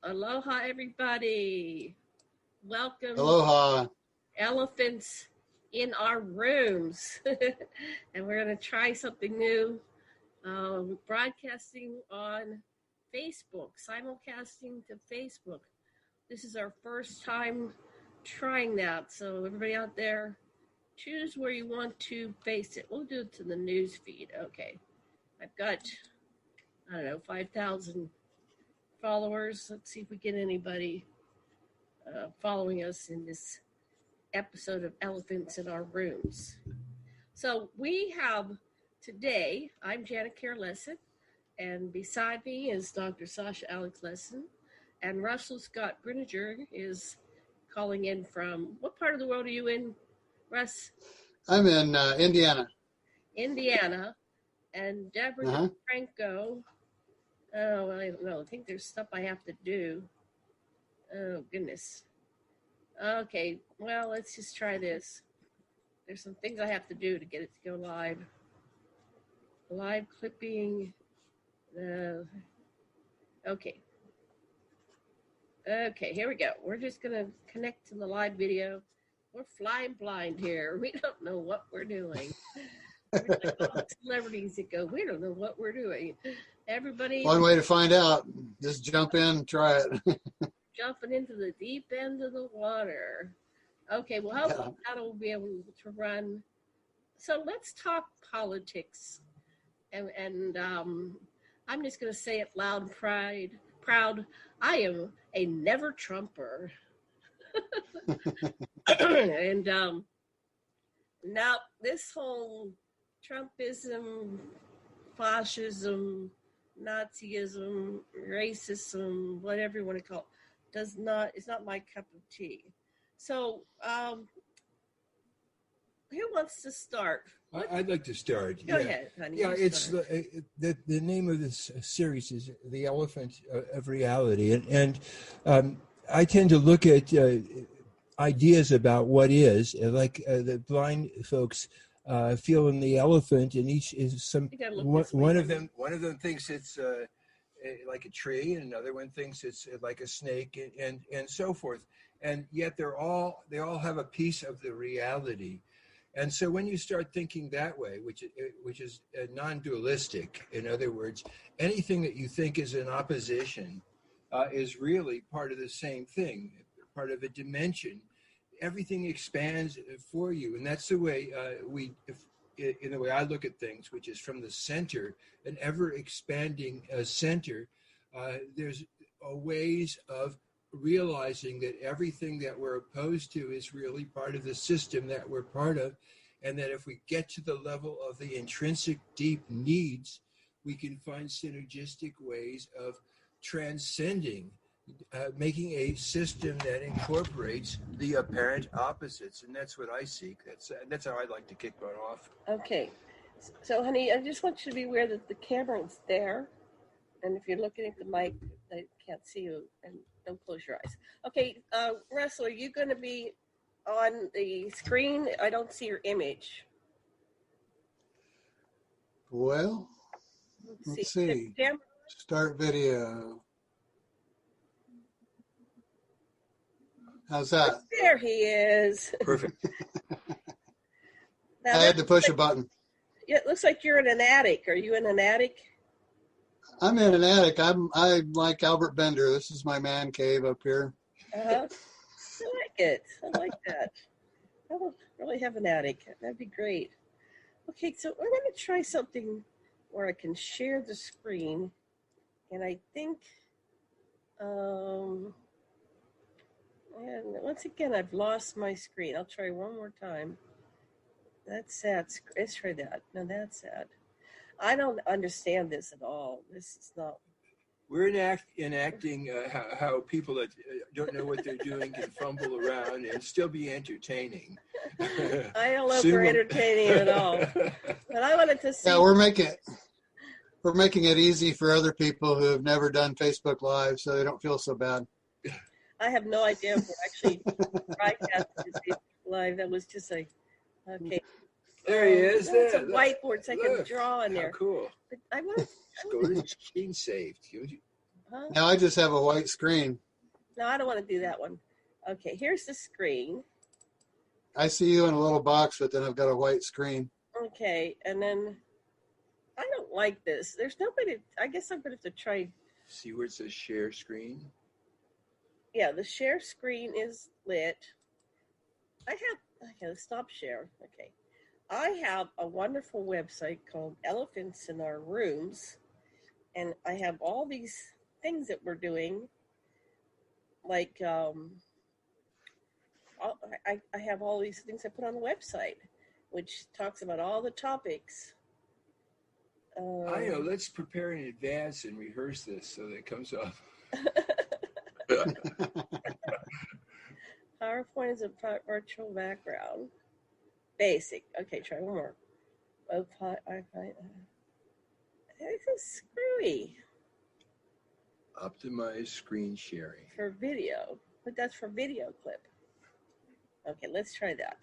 Aloha, everybody. Welcome. Aloha. Elephants in our rooms. And we're going to try something new. Broadcasting on Facebook, simulcasting to Facebook. This is our first time trying that. So everybody out there, choose where you want to face it. We'll do it to the news feed. Okay. I've got, 5,000 followers. Let's see if we get anybody following us in this episode of Elephants in Our Rooms. So we have today, I'm Janet Kira Lessin, and beside me is Dr. Sasha Lessin, and Russell Scott Brinegar is calling in from, what part of the world are you in, Russ? I'm in Indiana. Indiana, and Deborah Franco. Oh, I don't know. I think there's stuff I have to do. Oh, goodness. Okay, well, let's just try this. There's some things I have to do to get it to go live. Live clipping. Okay. Okay, here we go. We're just going to connect to the live video. We're flying blind here. We don't know what we're doing. We're like all the celebrities that go, we don't know what we're doing. Everybody. One way to find out, just jump in, try it. Jumping into the deep end of the water. Okay, well, hopefully that'll be able to run. So let's talk politics. And I'm just going to say it loud and proud. I am a never Trumper. And now this whole Trumpism, fascism, Nazism, racism, whatever you want to call it, it's not my cup of tea. So, who wants to start? I'd like to start. Go ahead, honey. Yeah, it's the name of this series is The Elephant of Reality, and I tend to look at ideas about what is, like the blind folks feeling the elephant, and each is one of them thinks it's like a tree, and another one thinks it's like a snake, and so forth. And yet they all have a piece of the reality. And so when you start thinking that way, which is non-dualistic, in other words, anything that you think is in opposition is really part of the same thing, part of a dimension. Everything expands for you, and that's the way in the way I look at things, which is from the center, an ever-expanding center. There's ways of realizing that everything that we're opposed to is really part of the system that we're part of, and that if we get to the level of the intrinsic deep needs, we can find synergistic ways of transcending, making a system that incorporates the apparent opposites, and that's what I seek. That's how I'd like to kick one off. Okay, so honey, I just want you to be aware that the camera is there, and if you're looking at the mic, they can't see you, and don't close your eyes. Okay, Russell, are you going to be on the screen? I don't see your image. Well, let's see. Start video. How's that? There he is. Perfect. I had to push a button. It looks like you're in an attic. Are you in an attic? I'm in an attic. I'm like Albert Bender. This is my man cave up here. I like it. I like that. I don't really have an attic. That'd be great. Okay, so we're going to try something where I can share the screen. And I think, and once again, I've lost my screen. I'll try one more time. That's sad. Let's try that. No, that's sad. I don't understand this at all. This is not. We're enacting how people that don't know what they're doing can fumble around and still be entertaining. I don't know if we're entertaining at all. But I wanted to see. Yeah, we're making it easy for other people who have never done Facebook Live, so they don't feel so bad. I have no idea if we're actually broadcasting Facebook Live. That was just okay. There he is. There's a whiteboard so I can draw in there. How cool. But I want to go to screen saved. Huh? Now I just have a white screen. No, I don't want to do that one. Okay, here's the screen. I see you in a little box, but then I've got a white screen. Okay, and then I don't like this. There's nobody. I guess I'm going to have to try. See where it says share screen? Yeah, the share screen is lit. Okay, stop share. Okay. I have a wonderful website called Elephants in Our Rooms, and I have all these things that we're doing. Like, I have all these things I put on the website, which talks about all the topics. I know. Let's prepare in advance and rehearse this so that it comes up. PowerPoint is a virtual background. Basic. Okay, try one more. This is screwy. Optimize screen sharing. For video. But that's for video clip. Okay, let's try that.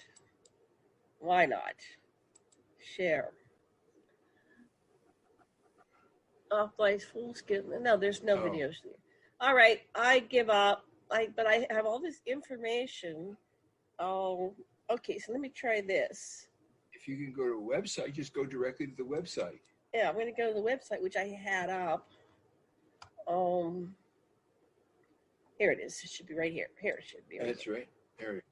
Why not? Share. Off-place full skin. No, there's no videos there. All right, I give up. But I have all this information. Oh, okay, so let me try this. If you can go to a website, just go directly to the website. Yeah, I'm going to go to the website, which I had up. Here it is. It should be right here. Here it should be. That's right. There it is.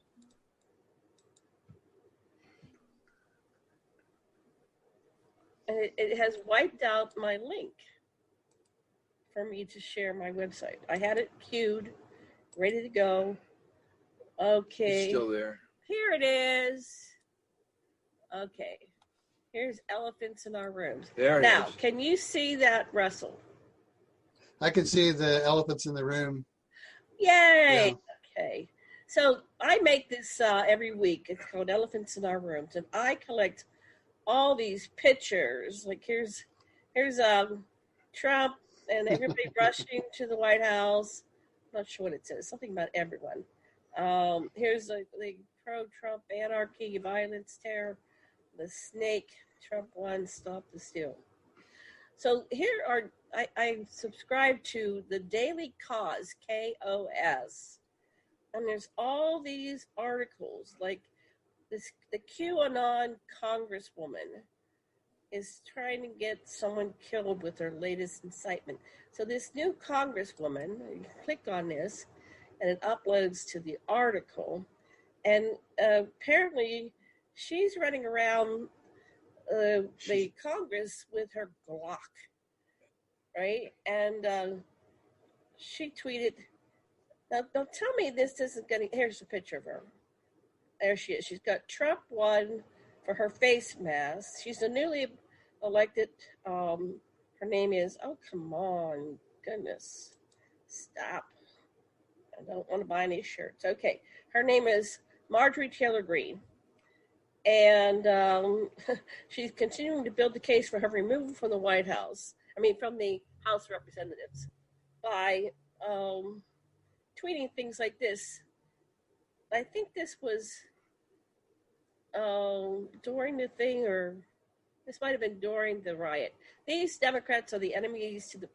And it has wiped out my link for me to share my website. I had it queued, ready to go. Okay. It's still there. Here it is. Okay. Here's Elephants in Our Rooms. There it now, is. can you see that, Russell? I can see the elephants in the room. Yay! Yeah. Okay. So I make this every week. It's called Elephants in Our Rooms, and I collect all these pictures. Like here's Trump and everybody rushing to the White House. I'm not sure what it says. Something about everyone. Here's the pro-Trump anarchy, violence, terror, the snake. Trump won. Stop the steal. So here are I subscribe to the Daily Cause, KOS, and there's all these articles like the QAnon congresswoman is trying to get someone killed with her latest incitement. So this new congresswoman, you click on this, and it uploads to the article, and apparently she's running around the Congress with her Glock, right? And she tweeted, now tell me this isn't getting, here's a picture of her. There she is. She's got Trump won for her face mask. She's a newly elected, her name is, oh, come on, goodness, stop. I don't want to buy any shirts. Okay, her name is Marjorie Taylor Greene. And she's continuing to build the case for her removal from the White House. From the House of Representatives by tweeting things like this. I think this was during the thing, or this might have been during the riot. These Democrats are the enemies to the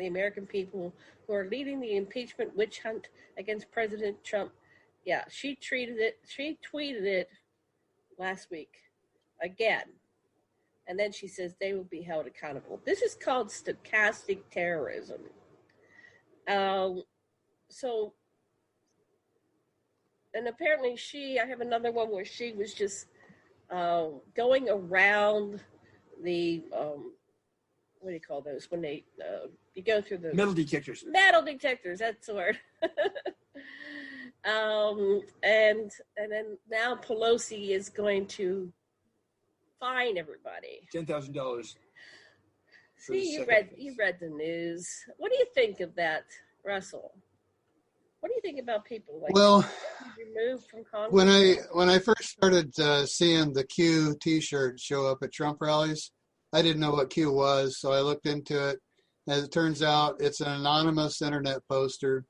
American people who are leading the impeachment witch hunt against President Trump. Yeah, she tweeted it last week again. And then she says they will be held accountable. This is called stochastic terrorism. So, and apparently I have another one where she was just going around the, what do you call those? When they, you go through the... Metal detectors. Metal detectors, that's the word. And then now Pelosi is going to fine everybody. $10,000. See, you read the news. What do you think of that, Russell? What do you think about people like removed from Congress? When I first started seeing the Q T-shirt show up at Trump rallies, I didn't know what Q was, so I looked into it. As it turns out, it's an anonymous internet poster.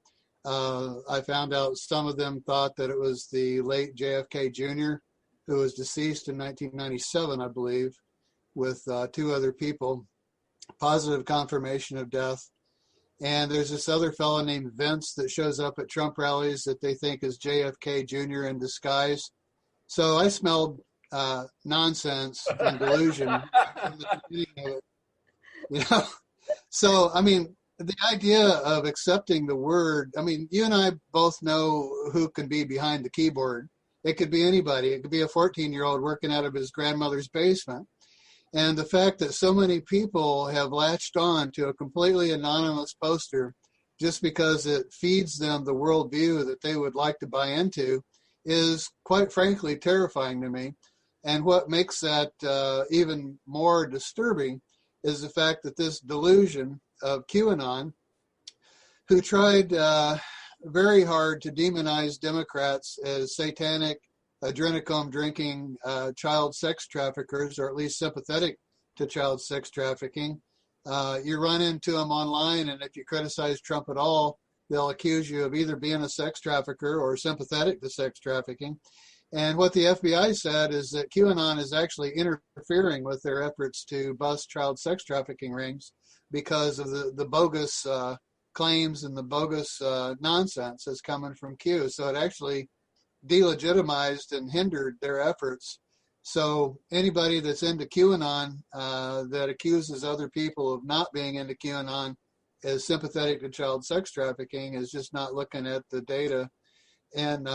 I found out some of them thought that it was the late JFK Jr., who was deceased in 1997, I believe, with two other people. Positive confirmation of death. And there's this other fellow named Vince that shows up at Trump rallies that they think is JFK Jr. in disguise. So I smelled nonsense and delusion from the beginning of it. You know? So, I mean, the idea of accepting the word, I mean, you and I both know who can be behind the keyboard. It could be anybody. It could be a 14-year-old working out of his grandmother's basement. And the fact that so many people have latched on to a completely anonymous poster just because it feeds them the worldview that they would like to buy into is, quite frankly, terrifying to me. And what makes that even more disturbing is the fact that this delusion of QAnon, who tried very hard to demonize Democrats as satanic, adrenochrome drinking child sex traffickers, or at least sympathetic to child sex trafficking. You run into them online, and if you criticize Trump at all, they'll accuse you of either being a sex trafficker or sympathetic to sex trafficking. And what the FBI said is that QAnon is actually interfering with their efforts to bust child sex trafficking rings because of the bogus claims and the bogus nonsense that's coming from Q. So it actually delegitimized and hindered their efforts. So anybody that's into QAnon that accuses other people of not being into QAnon as sympathetic to child sex trafficking is just not looking at the data. And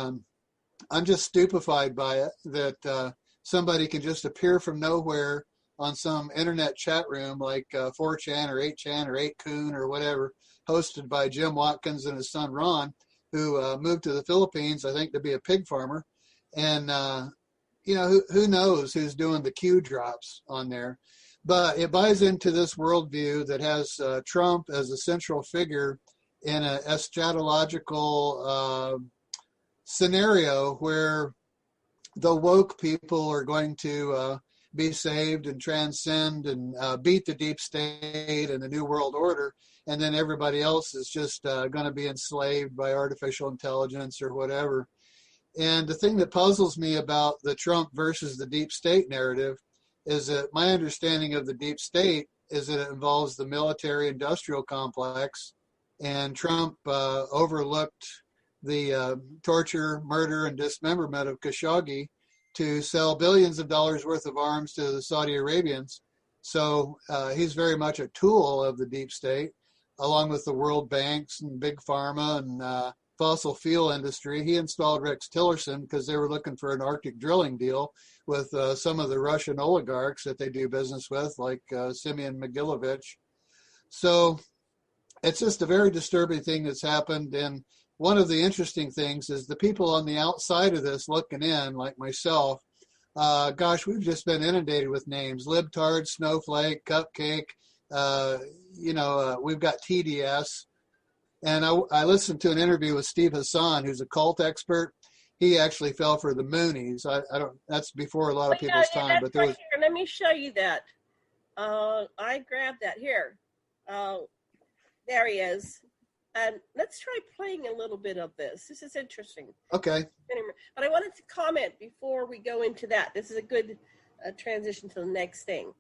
I'm just stupefied by it that somebody can just appear from nowhere on some internet chat room like 4chan or 8chan or 8kun or whatever, hosted by Jim Watkins and his son Ron, who moved to the Philippines, I think, to be a pig farmer. And, you know, who knows who's doing the Q drops on there. But it buys into this worldview that has Trump as a central figure in an eschatological scenario where the woke people are going to be saved and transcend and beat the deep state and the New World Order. And then everybody else is just going to be enslaved by artificial intelligence or whatever. And the thing that puzzles me about the Trump versus the deep state narrative is that my understanding of the deep state is that it involves the military industrial complex, and Trump overlooked the torture, murder, and dismemberment of Khashoggi to sell billions of dollars worth of arms to the Saudi Arabians. So he's very much a tool of the deep state, along with the world banks and big pharma and fossil fuel industry. He installed Rex Tillerson because they were looking for an Arctic drilling deal with some of the Russian oligarchs that they do business with, like Simeon Mogilevich. So it's just a very disturbing thing that's happened. And one of the interesting things is the people on the outside of this looking in, like myself, gosh, we've just been inundated with names: libtard, snowflake, cupcake, we've got TDS. And I listened to an interview with Steve Hassan, who's a cult expert. He actually fell for the Moonies. I don't. That's before a lot of people's time. But there was. Here. Let me show you that. I grabbed that here. There he is. And let's try playing a little bit of this. This is interesting. Okay. But I wanted to comment before we go into that. This is a good transition to the next thing.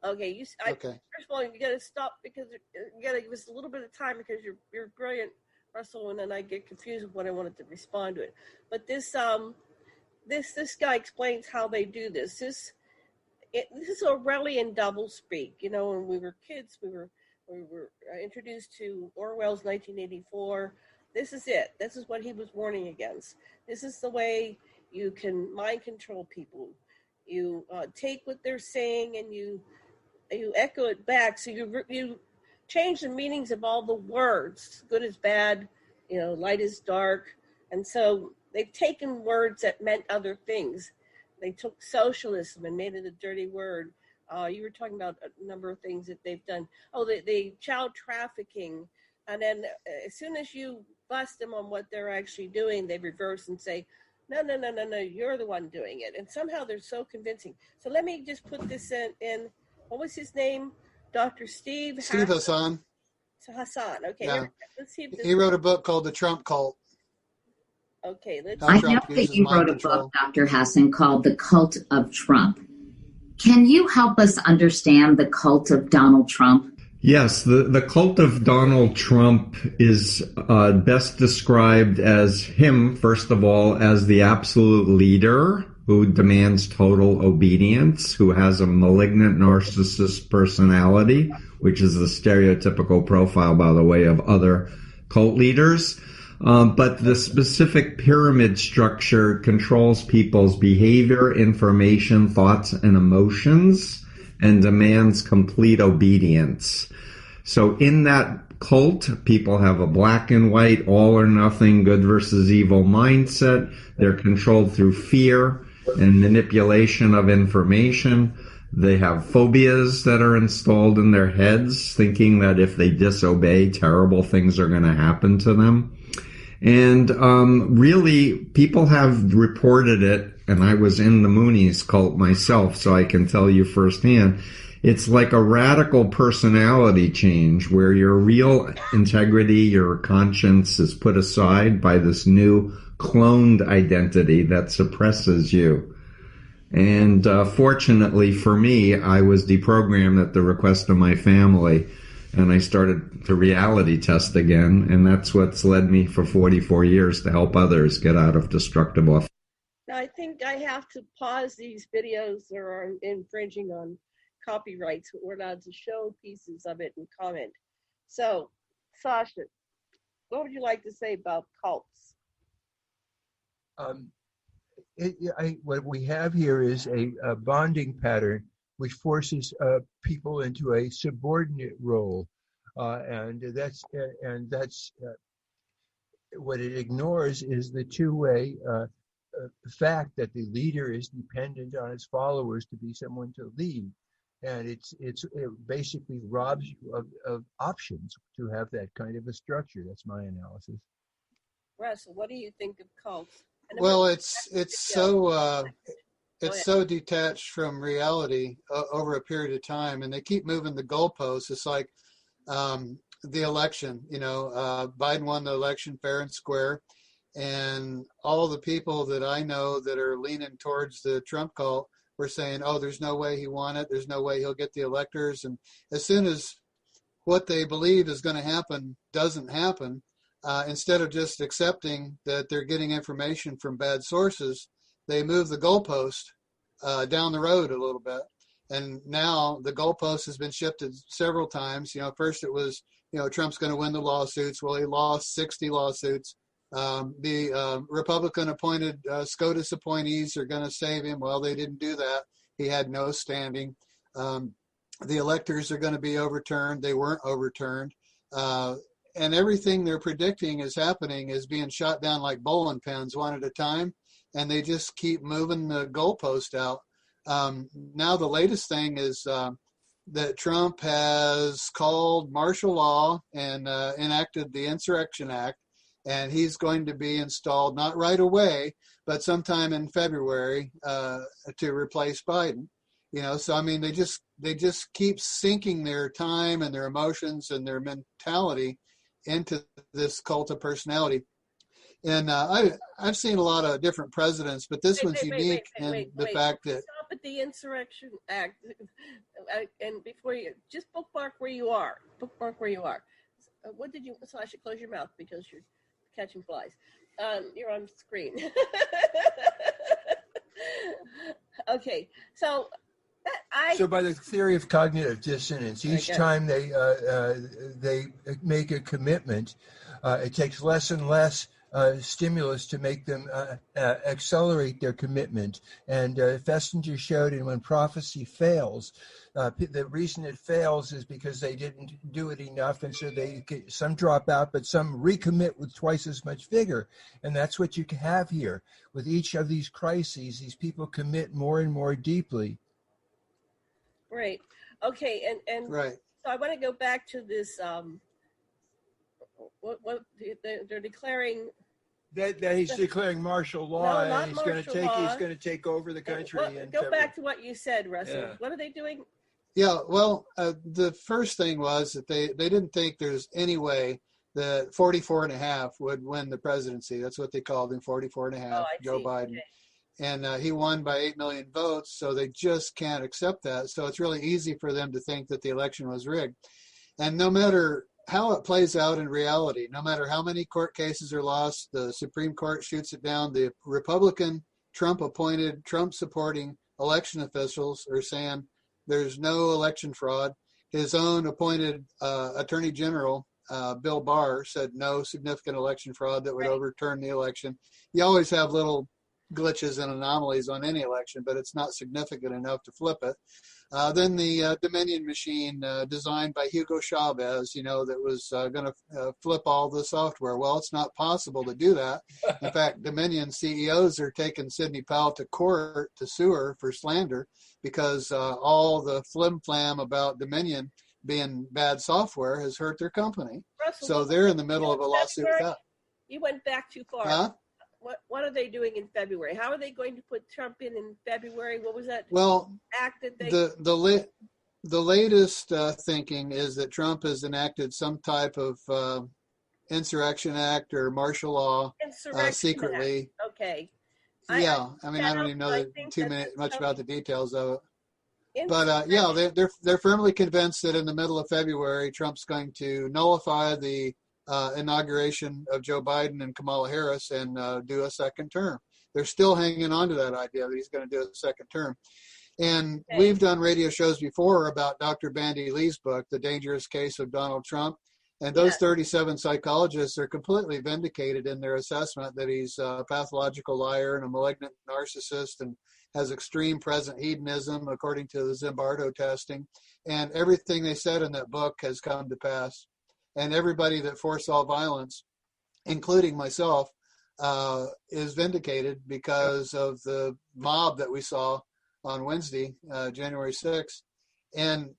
Okay. Okay. First of all, you got to stop because you got to give us a little bit of time because you're brilliant, Russell, and then I get confused with what I wanted to respond to it. But this guy explains how they do this. This is Orwellian doublespeak. You know, when we were kids, we were introduced to Orwell's 1984. This is it. This is what he was warning against. This is the way you can mind control people. You take what they're saying and you echo it back. So you change the meanings of all the words. Good is bad, light is dark. And so they've taken words that meant other things. They took socialism and made it a dirty word. You were talking about a number of things that they've done. Oh, the child trafficking. And then as soon as you bust them on what they're actually doing, they reverse and say, no, you're the one doing it. And somehow they're so convincing. So let me just put this in what was his name? Dr. Steve Hassan. Hassan. Okay. Yeah. Let's see if he wrote a book called The Trump Cult. Okay. I know that you wrote a book, Dr. Hassan, called The Cult of Trump. Can you help us understand the cult of Donald Trump? Yes, the cult of Donald Trump is best described as him, first of all, as the absolute leader who demands total obedience, who has a malignant narcissist personality, which is the stereotypical profile, by the way, of other cult leaders. But the specific pyramid structure controls people's behavior, information, thoughts, and emotions, and demands complete obedience. So in that cult, people have a black and white, all or nothing, good versus evil mindset. They're controlled through fear and manipulation of information. They have phobias that are installed in their heads, thinking that if they disobey, terrible things are going to happen to them. And really, people have reported it, and I was in the Moonies cult myself, so I can tell you firsthand. It's like a radical personality change where your real integrity, your conscience is put aside by this new cloned identity that suppresses you. And fortunately for me, I was deprogrammed at the request of my family, and I started to reality test again, and that's what's led me for 44 years to help others get out of destructive off. I think I have to pause these videos that are infringing on copyrights. We're allowed to show pieces of it and comment. So, Sasha, what would you like to say about cults? What we have here is a bonding pattern which forces people into a subordinate role, and that's what it ignores is the two-way fact that the leader is dependent on his followers to be someone to lead, and it basically robs you of options to have that kind of a structure. That's my analysis. Russell, what do you think of cults? Well, it's so detached from reality over a period of time, and they keep moving the goalposts. It's like the election. Biden won the election fair and square, and all the people that I know that are leaning towards the Trump cult were saying, "Oh, there's no way he won it. There's no way he'll get the electors." And as soon as what they believe is going to happen doesn't happen, instead of just accepting that they're getting information from bad sources, they move the goalpost down the road a little bit. And now the goalpost has been shifted several times. First it was, Trump's going to win the lawsuits. Well, he lost 60 lawsuits. The Republican appointed SCOTUS appointees are going to save him. Well, they didn't do that. He had no standing. The electors are going to be overturned. They weren't overturned. And everything they're predicting is happening is being shot down like bowling pins one at a time. And they just keep moving the goalpost out. Now the latest thing is that Trump has called martial law and enacted the Insurrection Act. And he's going to be installed, not right away, but sometime in February to replace Biden. So I mean, they just keep sinking their time and their emotions and their mentality into this cult of personality. And I've seen a lot of different presidents, but this one's unique in the fact that. Stop at the Insurrection Act, and before you just bookmark where you are. What did you? So I should close your mouth because you're catching flies. You're on screen. Okay, so. So by the theory of cognitive dissonance, each time they make a commitment, it takes less and less stimulus to make them accelerate their commitment. And Festinger showed in When Prophecy Fails, the reason it fails is because they didn't do it enough, and so some drop out, but some recommit with twice as much vigor. And that's what you have here. With each of these crises, these people commit more and more deeply. Right. Okay. And right. So I want to go back to this. What they're declaring that he's declaring martial law, no, and he's going to take over the country. Go back to what you said, Russell. Yeah. What are they doing? Yeah. Well, the first thing was that they didn't think there's any way that 44 and a half would win the presidency. That's what they called him, 44 and a half, Joe Biden. Okay. And he won by 8 million votes, so they just can't accept that. So it's really easy for them to think that the election was rigged. And no matter how it plays out in reality, no matter how many court cases are lost, the Supreme Court shoots it down. The Republican Trump-appointed, Trump-supporting election officials are saying there's no election fraud. His own appointed Attorney General, Bill Barr, said no significant election fraud that would overturn the election. You always have little glitches and anomalies on any election, but it's not significant enough to flip it. Then the Dominion machine designed by Hugo Chavez, that was going to flip all the software. Well, it's not possible to do that. In fact, Dominion CEOs are taking Sidney Powell to court to sue her for slander because all the flim-flam about Dominion being bad software has hurt their company. Russell, so they're in the middle of a lawsuit with that. You went back too far. Huh? What are they doing in February? How are they going to put Trump in February? What was that act that they... The latest thinking is that Trump has enacted some type of insurrection act or martial law secretly. Act. Okay. I don't even know much about the details of it. But they're firmly convinced that in the middle of February, Trump's going to nullify the inauguration of Joe Biden and Kamala Harris and do a second term. They're still hanging on to that idea that he's going to do a second term. And we've done radio shows before about Dr. Bandy Lee's book, The Dangerous Case of Donald Trump. And those 37 psychologists are completely vindicated in their assessment that he's a pathological liar and a malignant narcissist and has extreme present hedonism, according to the Zimbardo testing. And everything they said in that book has come to pass. And everybody that foresaw violence, including myself, is vindicated because of the mob that we saw on Wednesday, January 6th. And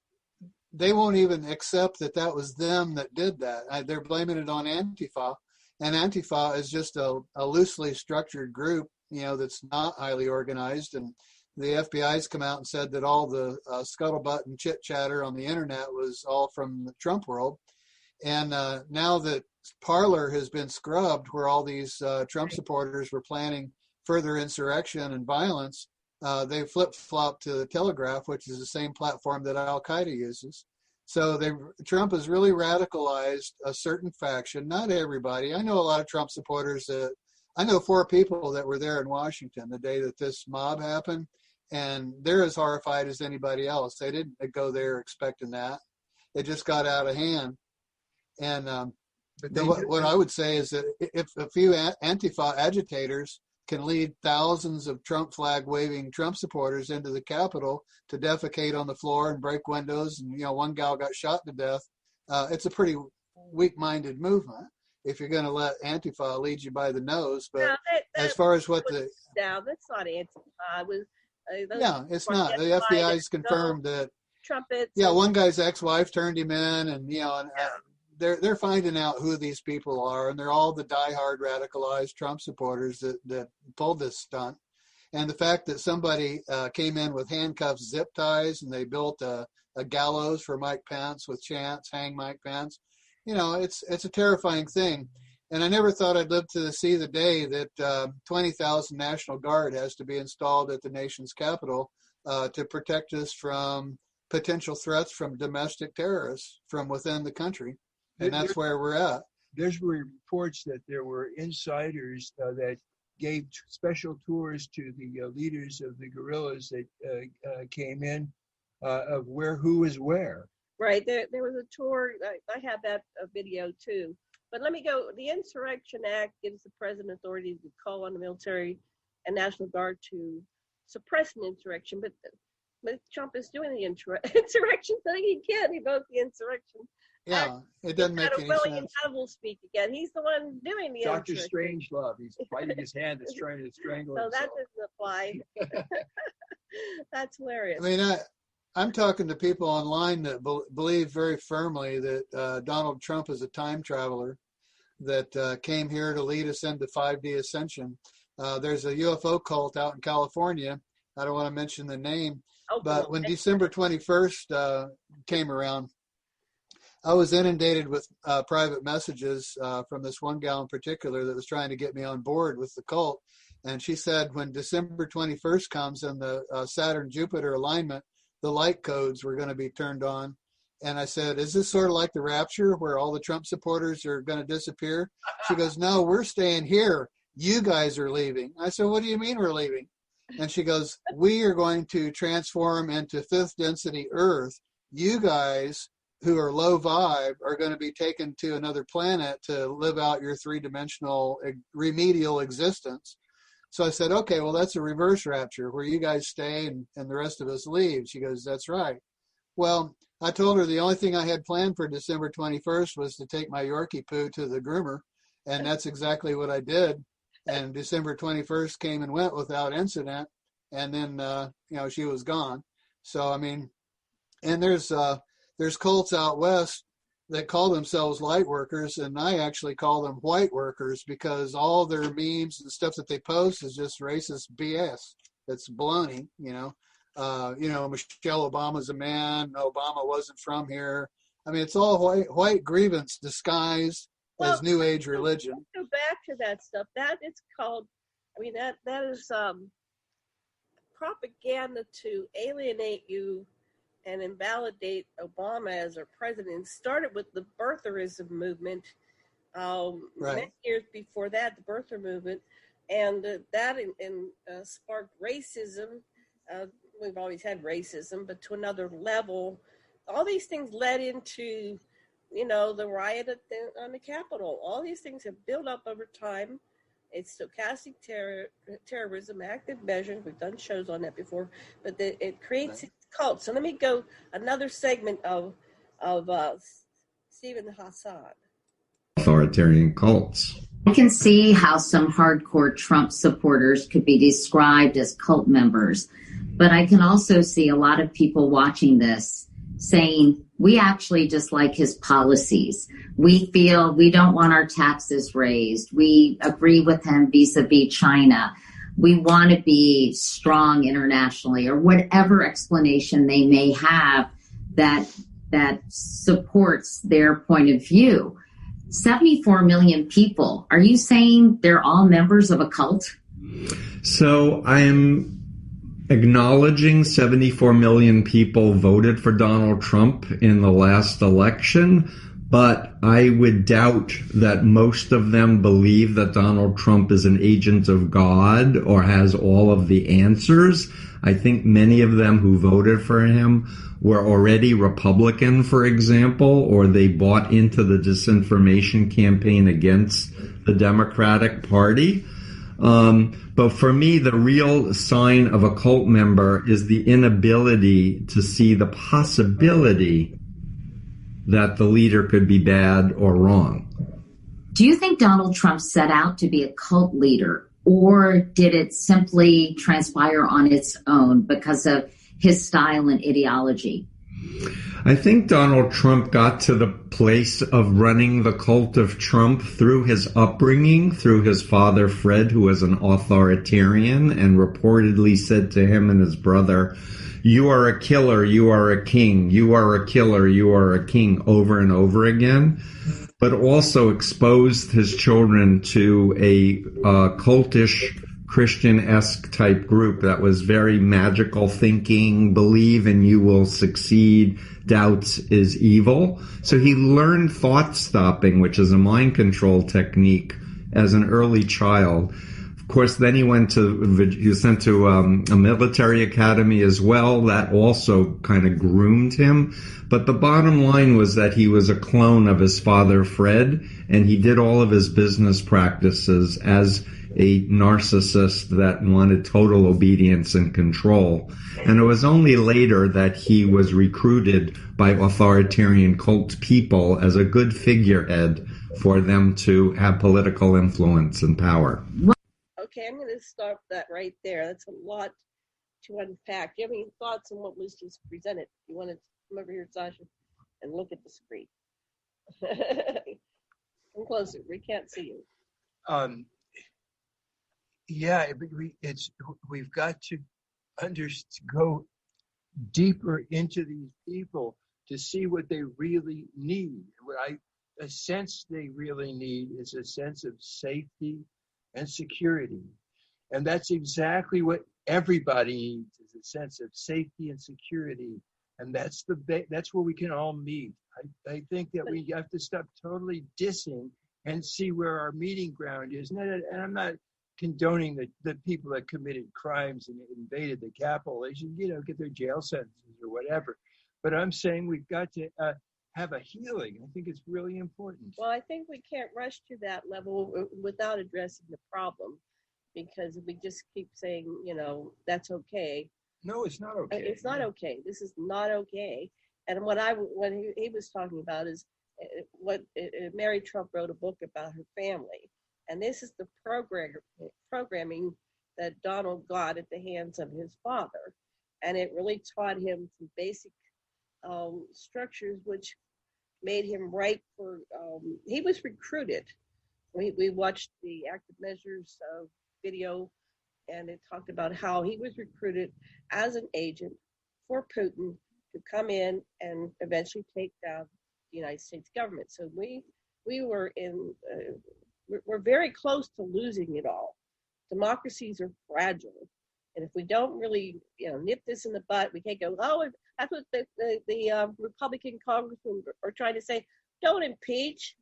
they won't even accept that was them that did that. They're blaming it on Antifa. And Antifa is just a loosely structured group, that's not highly organized. And the FBI's come out and said that all the scuttlebutt and chit-chatter on the internet was all from the Trump world. And now that Parler has been scrubbed, where all these Trump supporters were planning further insurrection and violence, they flip-flopped to the Telegraph, which is the same platform that Al-Qaeda uses. So Trump has really radicalized a certain faction, not everybody. I know a lot of Trump supporters. I know 4 people that were there in Washington the day that this mob happened, and they're as horrified as anybody else. They didn't go there expecting that. It just got out of hand. And what I would say is that if a few Antifa agitators can lead thousands of Trump flag waving Trump supporters into the Capitol to defecate on the floor and break windows, and one gal got shot to death, it's a pretty weak-minded movement if you're going to let Antifa lead you by the nose. But as far as what that's not Antifa. It's not. The FBI's confirmed that. Trumpets. One guy's ex-wife turned him in, and they're finding out who these people are, and they're all the diehard radicalized Trump supporters that pulled this stunt. And the fact that somebody came in with handcuffs, zip ties, and they built a gallows for Mike Pence with chants, hang Mike Pence, it's a terrifying thing. And I never thought I'd live to see the day that 20,000 National Guard has to be installed at the nation's capital to protect us from potential threats from domestic terrorists from within the country. And that's where we're at. There's reports that there were insiders that gave special tours to the leaders of the guerrillas that came in of who is where. Right. There was a tour. I have that video too. But let me go. The Insurrection Act gives the president authority to call on the military and National Guard to suppress an insurrection. But Trump is doing the insurrection thing. He can't evoke the insurrection. Yeah, it doesn't make any sense. Will speak again. He's the one doing the Dr. Strangelove. He's biting his hand that's trying to strangle himself. So that doesn't apply. That's hilarious. I mean, I'm talking to people online that believe very firmly that Donald Trump is a time traveler that came here to lead us into 5D ascension. There's a UFO cult out in California. I don't want to mention the name, but when December 21st came around, I was inundated with private messages from this one gal in particular that was trying to get me on board with the cult. And she said when December 21st comes and the Saturn-Jupiter alignment, the light codes were going to be turned on. And I said, is this sort of like the rapture where all the Trump supporters are going to disappear? She goes, no, we're staying here. You guys are leaving. I said, what do you mean we're leaving? And she goes, we are going to transform into fifth density Earth. You guys who are low vibe are going to be taken to another planet to live out your three-dimensional remedial existence. So I said, okay, well, that's a reverse rapture where you guys stay and the rest of us leave. She goes, that's right. Well, I told her the only thing I had planned for December 21st was to take my Yorkie poo to the groomer. And that's exactly what I did. And December 21st came and went without incident. And then, she was gone. So, I mean, and there's cults out west that call themselves light workers. And I actually call them white workers because all their memes and stuff that they post is just racist BS. It's baloney, Michelle Obama's a man. Obama wasn't from here. I mean, it's all white grievance disguised as New Age religion. Go back to that stuff. That is called, that is propaganda to alienate you and invalidate Obama as our president. It started with the birtherism movement. Many years before that, the birther movement, and that sparked racism. We've always had racism, but to another level. All these things led into, the riot on the Capitol. All these things have built up over time. It's stochastic terrorism, active measures. We've done shows on that before, but it creates cults. So let me go another segment of Stephen Hassan. Authoritarian cults. I can see how some hardcore Trump supporters could be described as cult members, but I can also see a lot of people watching this saying, we actually just like his policies. We feel we don't want our taxes raised. We agree with him vis-a-vis China. We want to be strong internationally, or whatever explanation they may have that supports their point of view. 74 million people. Are you saying they're all members of a cult? So I am acknowledging 74 million people voted for Donald Trump in the last election, but I would doubt that most of them believe that Donald Trump is an agent of God or has all of the answers. I think many of them who voted for him were already Republican, for example, or they bought into the disinformation campaign against the Democratic Party. But for me, the real sign of a cult member is the inability to see the possibility that the leader could be bad or wrong. Do you think Donald Trump set out to be a cult leader, or did it simply transpire on its own because of his style and ideology? I think Donald Trump got to the place of running the cult of Trump through his upbringing, through his father, Fred, who was an authoritarian and reportedly said to him and his brother, "You are a killer, you are a king, you are a killer, you are a king," over and over again, but also exposed his children to a cultish Christian-esque type group that was very magical thinking, believe and you will succeed, doubts is evil. So he learned thought stopping, which is a mind control technique, as an early child. Of course, then he was sent to a military academy as well. That also kind of groomed him. But the bottom line was that he was a clone of his father, Fred, and he did all of his business practices as a narcissist that wanted total obedience and control. And it was only later that he was recruited by authoritarian cult people as a good figurehead for them to have political influence and power. Okay, I'm going to stop that right there. That's a lot to unpack. Do you have any thoughts on what was just presented? You want to come over here, Sasha, and look at the screen. Come closer. We can't see you. Yeah, we've got to go deeper into these people to see what they really need. A sense they really need is a sense of safety and security. And that's exactly what everybody needs, is a sense of safety and security And that's where we can all meet. I think that we have to stop totally dissing and see where our meeting ground is. And I'm not condoning the people that committed crimes and invaded the Capitol. They should, get their jail sentences or whatever. But I'm saying we've got to have a healing. I think it's really important. Well, I think we can't rush to that level without addressing the problem, because if we just keep saying, that's okay. No, it's not okay. It's not okay. This is not okay. And what he was talking about is Mary Trump wrote a book about her family. And this is the programming that Donald got at the hands of his father. And it really taught him some basic structures which made him ripe for, he was recruited. We watched the active measures video, and it talked about how he was recruited as an agent for Putin to come in and eventually take down the United States government. So we were we're very close to losing it all. Democracies are fragile. And if we don't really, nip this in the butt, we can't go, that's what the Republican congressmen are trying to say. Don't impeach.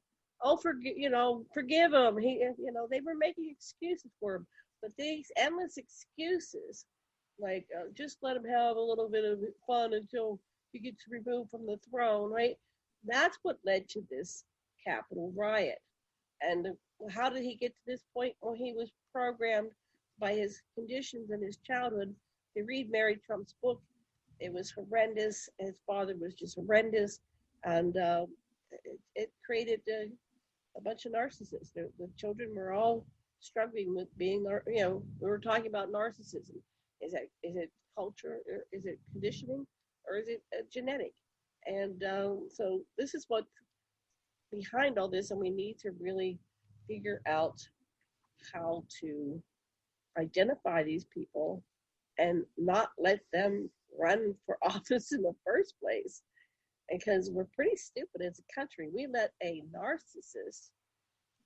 Forgive him. They were making excuses for him. But these endless excuses, like just let him have a little bit of fun until he gets removed from the throne, right? That's what led to this Capitol riot. And how did he get to this point? Well, he was programmed by his conditions in his childhood to read Mary Trump's book. It was horrendous. His father was just horrendous. And it created a bunch of narcissists. The children were all struggling with being, we were talking about narcissism. Is it culture, or is it conditioning, or is it genetic? And so this is what behind all this, and we need to really figure out how to identify these people and not let them run for office in the first place, because we're pretty stupid as a country. We let a narcissist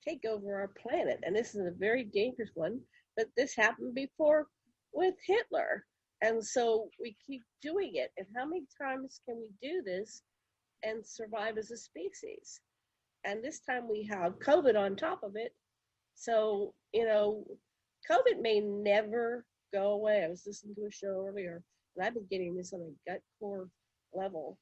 take over our planet, and this is a very dangerous one. But this happened before with Hitler, and so we keep doing it. And how many times can we do this and survive as a species? And this time we have COVID on top of it. So, COVID may never go away. I was listening to a show earlier, and I've been getting this on a gut core level,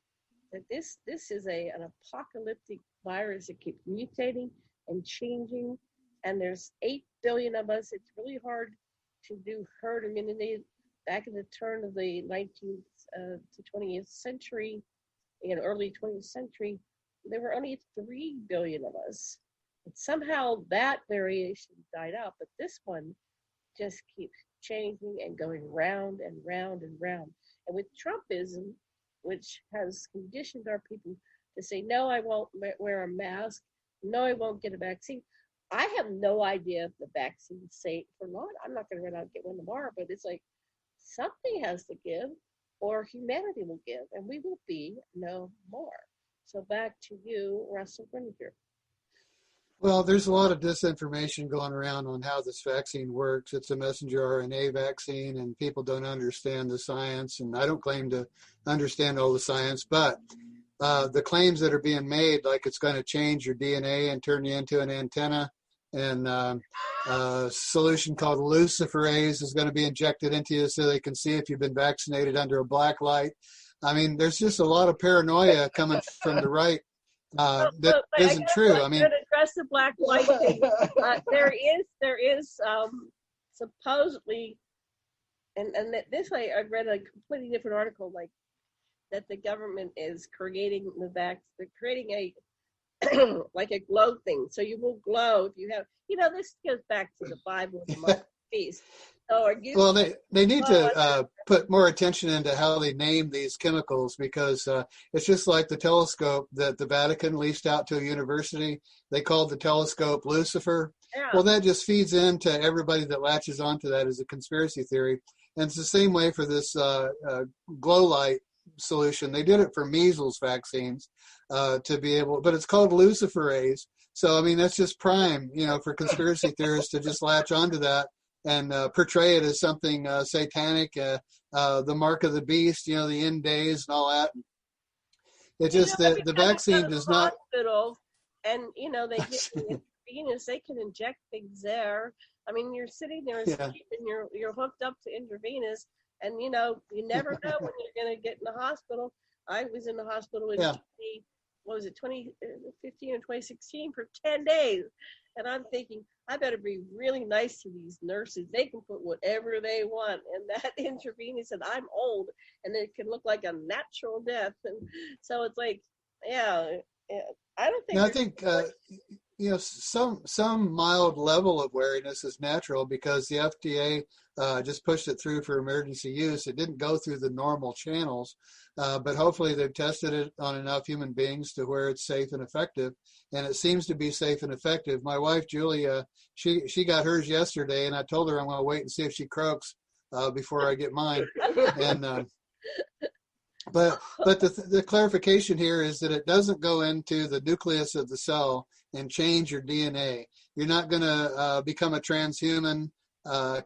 that this is an apocalyptic virus that keeps mutating and changing, and there's 8 billion of us. It's really hard to do herd immunity. Back in the turn of the 19th to 20th century, early 20th century, there were only 3 billion of us. And somehow that variation died out, but this one just keeps changing and going round and round and round. And with Trumpism, which has conditioned our people to say, no, I won't wear a mask, no, I won't get a vaccine. I have no idea if the vaccine's safe or not. I'm not going to run out and get one tomorrow, but it's like something has to give, or humanity will give, and we will be no more. So back to you, Russell Brinegar. Well, there's a lot of disinformation going around on how this vaccine works. It's a messenger RNA vaccine, and people don't understand the science. And I don't claim to understand all the science, but the claims that are being made, like it's going to change your DNA and turn you into an antenna, and a solution called luciferase is going to be injected into you so they can see if you've been vaccinated under a black light. I mean, there's just a lot of paranoia coming from the right that isn't true. I mean, address the black light thing. There is supposedly, and this way I read a completely different article, like that the government is creating they're creating a like a glow thing, so you will glow if you have. This goes back to the Bible and the mark of the beast. Well, they need to put more attention into how they name these chemicals, because it's just like the telescope that the Vatican leased out to a university. They called the telescope Lucifer. Yeah. Well, that just feeds into everybody that latches onto that as a conspiracy theory. And it's the same way for this glow light solution. They did it for measles vaccines to be able, but it's called luciferase. So, I mean, that's just prime, for conspiracy theorists to just latch onto that and portray it as something satanic, the mark of the beast, the end days and all that. It's just that the vaccine does not. Hospital, and they get intravenous. They can inject things there. I mean, you're sitting there asleep, and you're hooked up to intravenous, and you never know when you're going to get in the hospital. I was in the hospital in 2015 or 2016 for 10 days, and I'm thinking I better be really nice to these nurses. They can put whatever they want, and that intravenous, and I'm old, and it can look like a natural death, and so it's like, I don't think. I think some mild level of wariness is natural because the FDA just pushed it through for emergency use. It didn't go through the normal channels, but hopefully they've tested it on enough human beings to where it's safe and effective. And it seems to be safe and effective. My wife, Julia, she got hers yesterday, and I told her I'm going to wait and see if she croaks before I get mine. And but the clarification here is that it doesn't go into the nucleus of the cell and change your DNA. You're not going to become a transhuman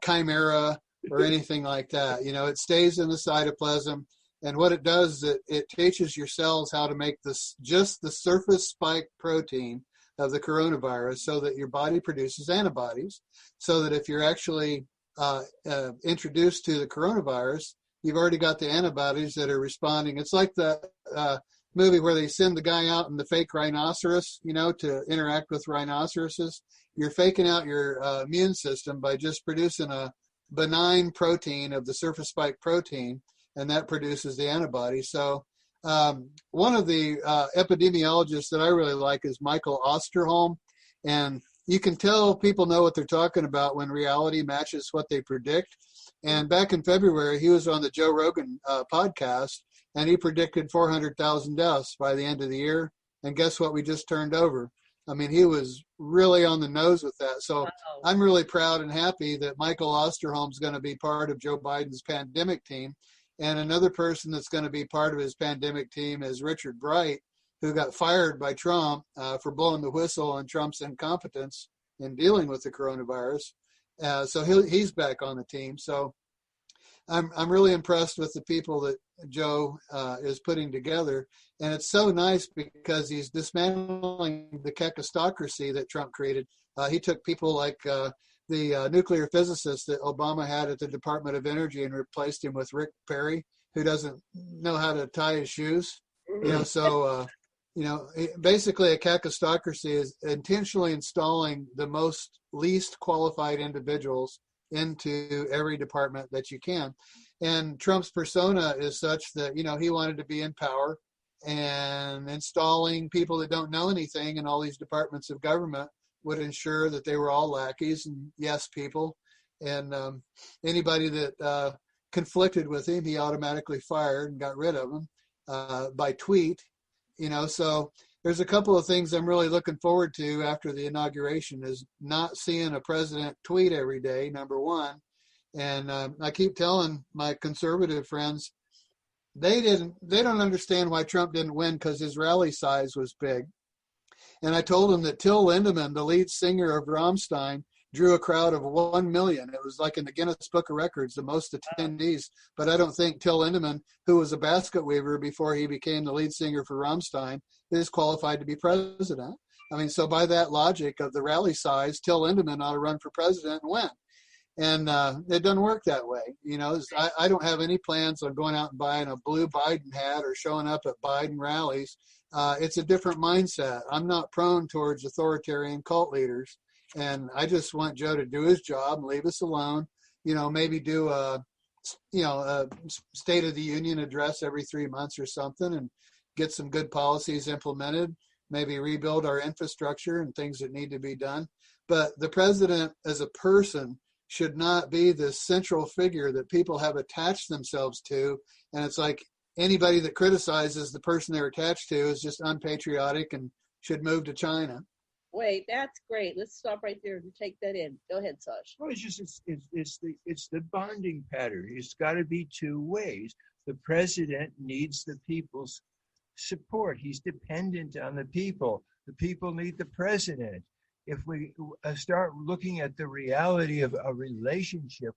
chimera or anything like that. It stays in the cytoplasm, and what it does is it teaches your cells how to make just the surface spike protein of the coronavirus so that your body produces antibodies, so that if you're actually introduced to the coronavirus, you've already got the antibodies that are responding. It's like the movie where they send the guy out in the fake rhinoceros, to interact with rhinoceroses. You're faking out your immune system by just producing a benign protein of the surface spike protein, and that produces the antibody. So one of the epidemiologists that I really like is Michael Osterholm, and you can tell people know what they're talking about when reality matches what they predict. And back in February, he was on the Joe Rogan podcast, and he predicted 400,000 deaths by the end of the year. And guess what? We just turned over. I mean, he was really on the nose with that. So wow. I'm really proud and happy that Michael Osterholm is going to be part of Joe Biden's pandemic team. And another person that's going to be part of his pandemic team is Richard Bright, who got fired by Trump for blowing the whistle on Trump's incompetence in dealing with the coronavirus. So he's back on the team. So I'm really impressed with the people that Joe is putting together. And it's so nice because he's dismantling the kekistocracy that Trump created. He took people like the nuclear physicist that Obama had at the Department of Energy and replaced him with Rick Perry, who doesn't know how to tie his shoes. Basically a kekistocracy is intentionally installing the least qualified individuals into every department that you can. And Trump's persona is such that, he wanted to be in power, and installing people that don't know anything in all these departments of government would ensure that they were all lackeys and yes people. And anybody that conflicted with him, he automatically fired and got rid of them by tweet. So there's a couple of things I'm really looking forward to after the inauguration is not seeing a president tweet every day, number one. And I keep telling my conservative friends, they don't understand why Trump didn't win because his rally size was big. And I told them that Till Lindemann, the lead singer of Rammstein, drew a crowd of 1 million. It was like in the Guinness Book of Records, the most attendees. But I don't think Till Lindemann, who was a basket weaver before he became the lead singer for Rammstein, is qualified to be president. I mean, so by that logic of the rally size, Till Lindemann ought to run for president and win. And it doesn't work that way. I don't have any plans on going out and buying a blue Biden hat or showing up at Biden rallies. It's a different mindset. I'm not prone towards authoritarian cult leaders. And I just want Joe to do his job, leave us alone, maybe do a State of the Union address every 3 months or something and get some good policies implemented, maybe rebuild our infrastructure and things that need to be done. But the president as a person should not be this central figure that people have attached themselves to. And it's like anybody that criticizes the person they're attached to is just unpatriotic and should move to China. Wait, that's great. Let's stop right there and take that in. Go ahead, Sasha. Well, it's the bonding pattern. It's got to be two ways. The president needs the people's support. He's dependent on the people. The people need the president. if we start looking at the reality of a relationship,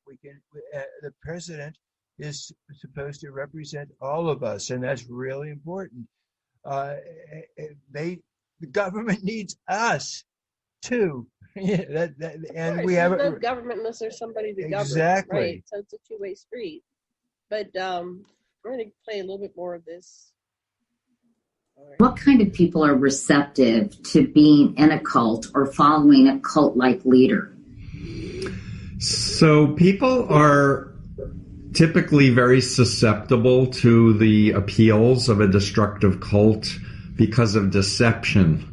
the president is supposed to represent all of us, and that's really important. The government needs us too. And we have no government unless there's somebody to govern. Exactly. Right. So it's a two-way street. But we're going to play a little bit more of this. What kind of people are receptive to being in a cult or following a cult-like leader? So people are typically very susceptible to the appeals of a destructive cult because of deception.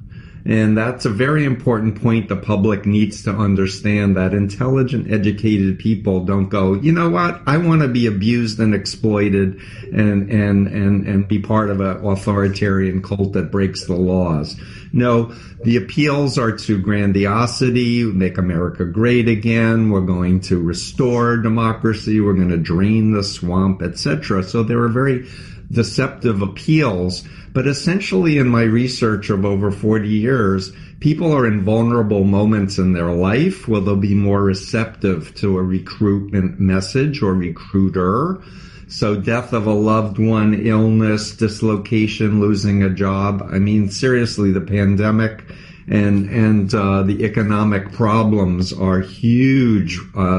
And that's a very important point the public needs to understand, that intelligent, educated people don't go, you know what, I want to be abused and exploited and be part of an authoritarian cult that breaks the laws. No, the appeals are to grandiosity, make America great again, we're going to restore democracy, we're going to drain the swamp, etc. So there are very deceptive appeals. But essentially, in my research of over 40 years, people are in vulnerable moments in their life where they'll be more receptive to a recruitment message or recruiter. So death of a loved one, illness, dislocation, losing a job. I mean, seriously, the pandemic and the economic problems are huge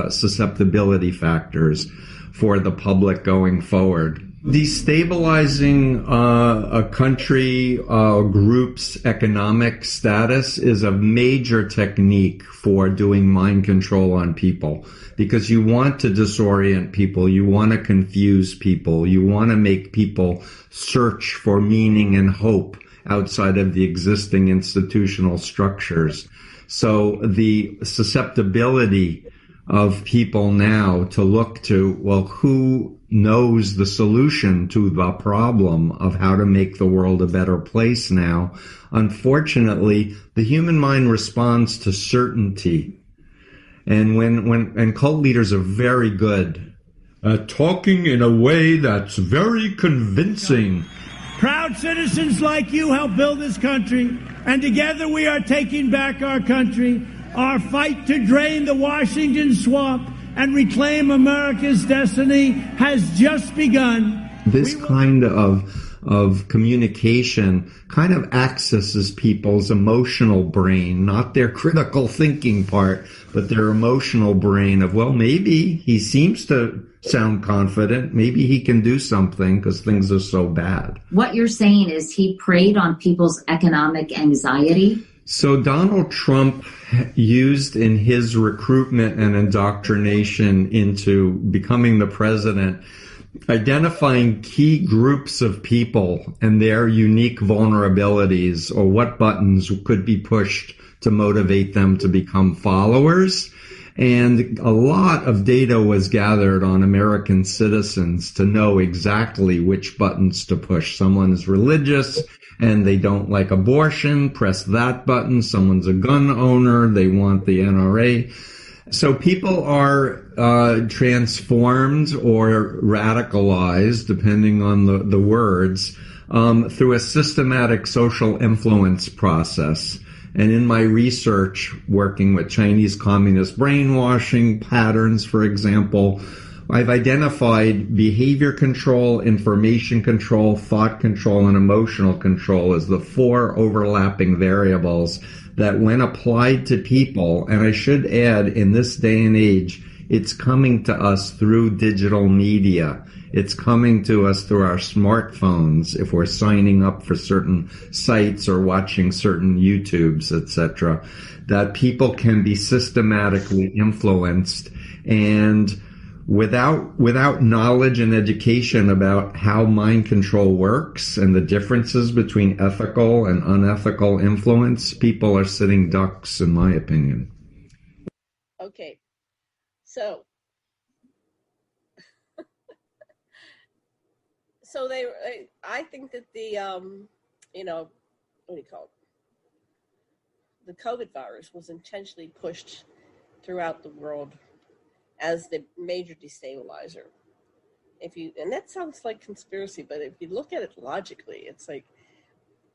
susceptibility factors for the public going forward. Destabilizing a country, group's economic status is a major technique for doing mind control on people, because you want to disorient people, you want to confuse people, you want to make people search for meaning and hope outside of the existing institutional structures. So the susceptibility of people now to look to, well, who knows the solution to the problem of how to make the world a better place now? Unfortunately, the human mind responds to certainty. And when cult leaders are very good at talking in a way that's very convincing. Proud citizens like you help build this country, and together we are taking back our country. Our fight to drain the Washington swamp and reclaim America's destiny has just begun. This kind of communication kind of accesses people's emotional brain, not their critical thinking part, but their emotional brain of, well, maybe he seems to sound confident. Maybe he can do something because things are so bad. What you're saying is he preyed on people's economic anxiety? So Donald Trump used in his recruitment and indoctrination into becoming the president, identifying key groups of people and their unique vulnerabilities, or what buttons could be pushed to motivate them to become followers. And a lot of data was gathered on American citizens to know exactly which buttons to push. Someone is religious and they don't like abortion, press that button. Someone's a gun owner, they want the NRA. So people are transformed or radicalized, depending on the words, through a systematic social influence process. And in my research, working with Chinese communist brainwashing patterns, for example, I've identified behavior control, information control, thought control, and emotional control as the four overlapping variables that, when applied to people, and I should add, in this day and age, it's coming to us through digital media. It's coming to us through our smartphones if we're signing up for certain sites or watching certain YouTubes, etc., that people can be systematically influenced. And without knowledge and education about how mind control works and the differences between ethical and unethical influence, people are sitting ducks, in my opinion. Okay, so I think that the what do you call it? The COVID virus was intentionally pushed throughout the world as the major destabilizer. And that sounds like conspiracy, but if you look at it logically, it's like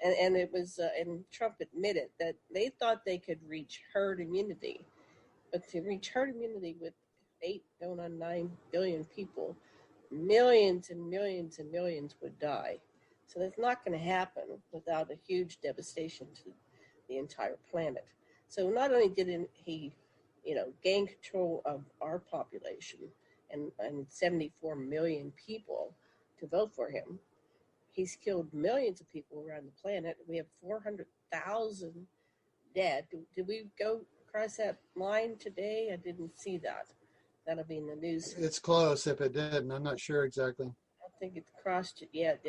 And it was, and Trump admitted that they thought they could reach herd immunity. But to reach herd immunity with 8 going on 9 billion people, millions and millions and millions would die. So that's not going to happen without a huge devastation to the entire planet. So not only did he, gain control of our population and 74 million people to vote for him, he's killed millions of people around the planet. We have 400,000 dead. Did we go across that line today? I didn't see that. That'll be in the news. It's close if it did, and I'm not sure exactly. I don't think it's crossed it yet.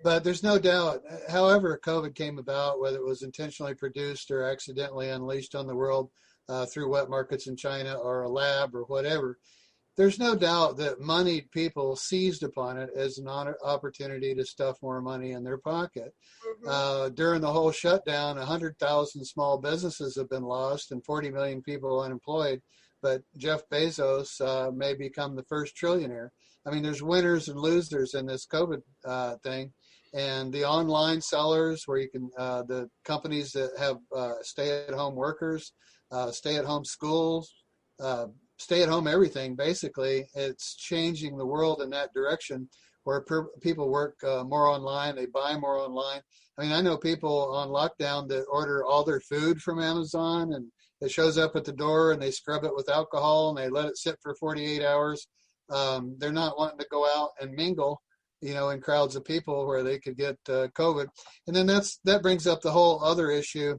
But there's no doubt, however COVID came about, whether it was intentionally produced or accidentally unleashed on the world through wet markets in China or a lab or whatever, there's no doubt that moneyed people seized upon it as an opportunity to stuff more money in their pocket. Mm-hmm. During the whole shutdown, 100,000 small businesses have been lost and 40 million people unemployed. But Jeff Bezos may become the first trillionaire. I mean, there's winners and losers in this COVID thing. And the online sellers where you can, the companies that have stay-at-home workers, stay-at-home schools, stay-at-home everything, basically, it's changing the world in that direction where people work more online, they buy more online. I mean, I know people on lockdown that order all their food from Amazon and it shows up at the door and they scrub it with alcohol and they let it sit for 48 hours. They're not wanting to go out and mingle, in crowds of people where they could get COVID. And then that brings up the whole other issue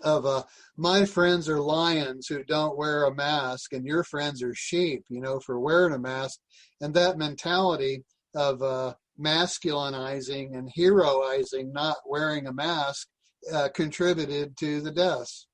of my friends are lions who don't wear a mask and your friends are sheep, for wearing a mask. And that mentality of masculinizing and heroizing not wearing a mask contributed to the deaths.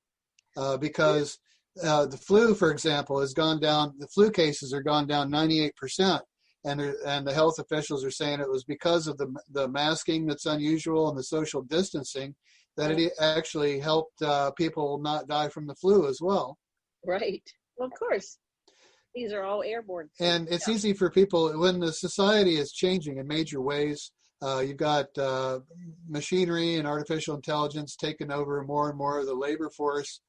Because the flu, for example, has gone down. The flu cases are gone down 98%, and the health officials are saying it was because of the masking that's unusual and the social distancing that it actually helped people not die from the flu as well. Right. Well, of course. These are all airborne. And it's easy for people when the society is changing in major ways. You've got machinery and artificial intelligence taking over more and more of the labor force.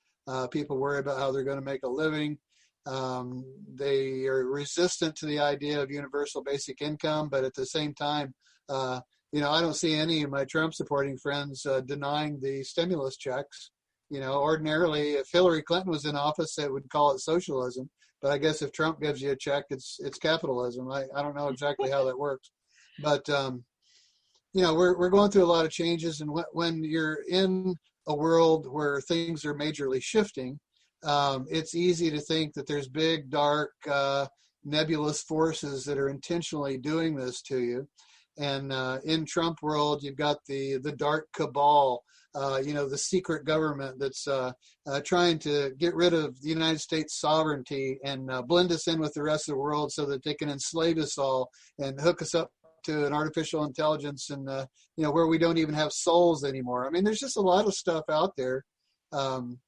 People worry about how they're going to make a living. They are resistant to the idea of universal basic income, but at the same time, I don't see any of my Trump supporting friends denying the stimulus checks. Ordinarily, if Hillary Clinton was in office, they would call it socialism. But I guess if Trump gives you a check, it's capitalism. I don't know exactly how that works. But, we're going through a lot of changes. And when you're in a world where things are majorly shifting, it's easy to think that there's big, dark, nebulous forces that are intentionally doing this to you. And in Trump world, you've got the dark cabal, the secret government that's trying to get rid of the United States sovereignty and blend us in with the rest of the world so that they can enslave us all and hook us up to an artificial intelligence and, where we don't even have souls anymore. I mean, there's just a lot of stuff out there. And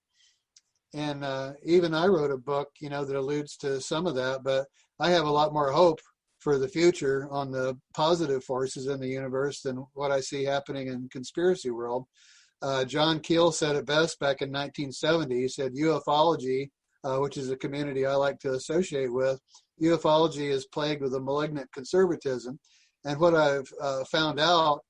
even I wrote a book, that alludes to some of that, but I have a lot more hope for the future on the positive forces in the universe than what I see happening in conspiracy world. John Keel said it best back in 1970. He said, ufology, which is a community I like to associate with, ufology is plagued with a malignant conservatism. And what I've found out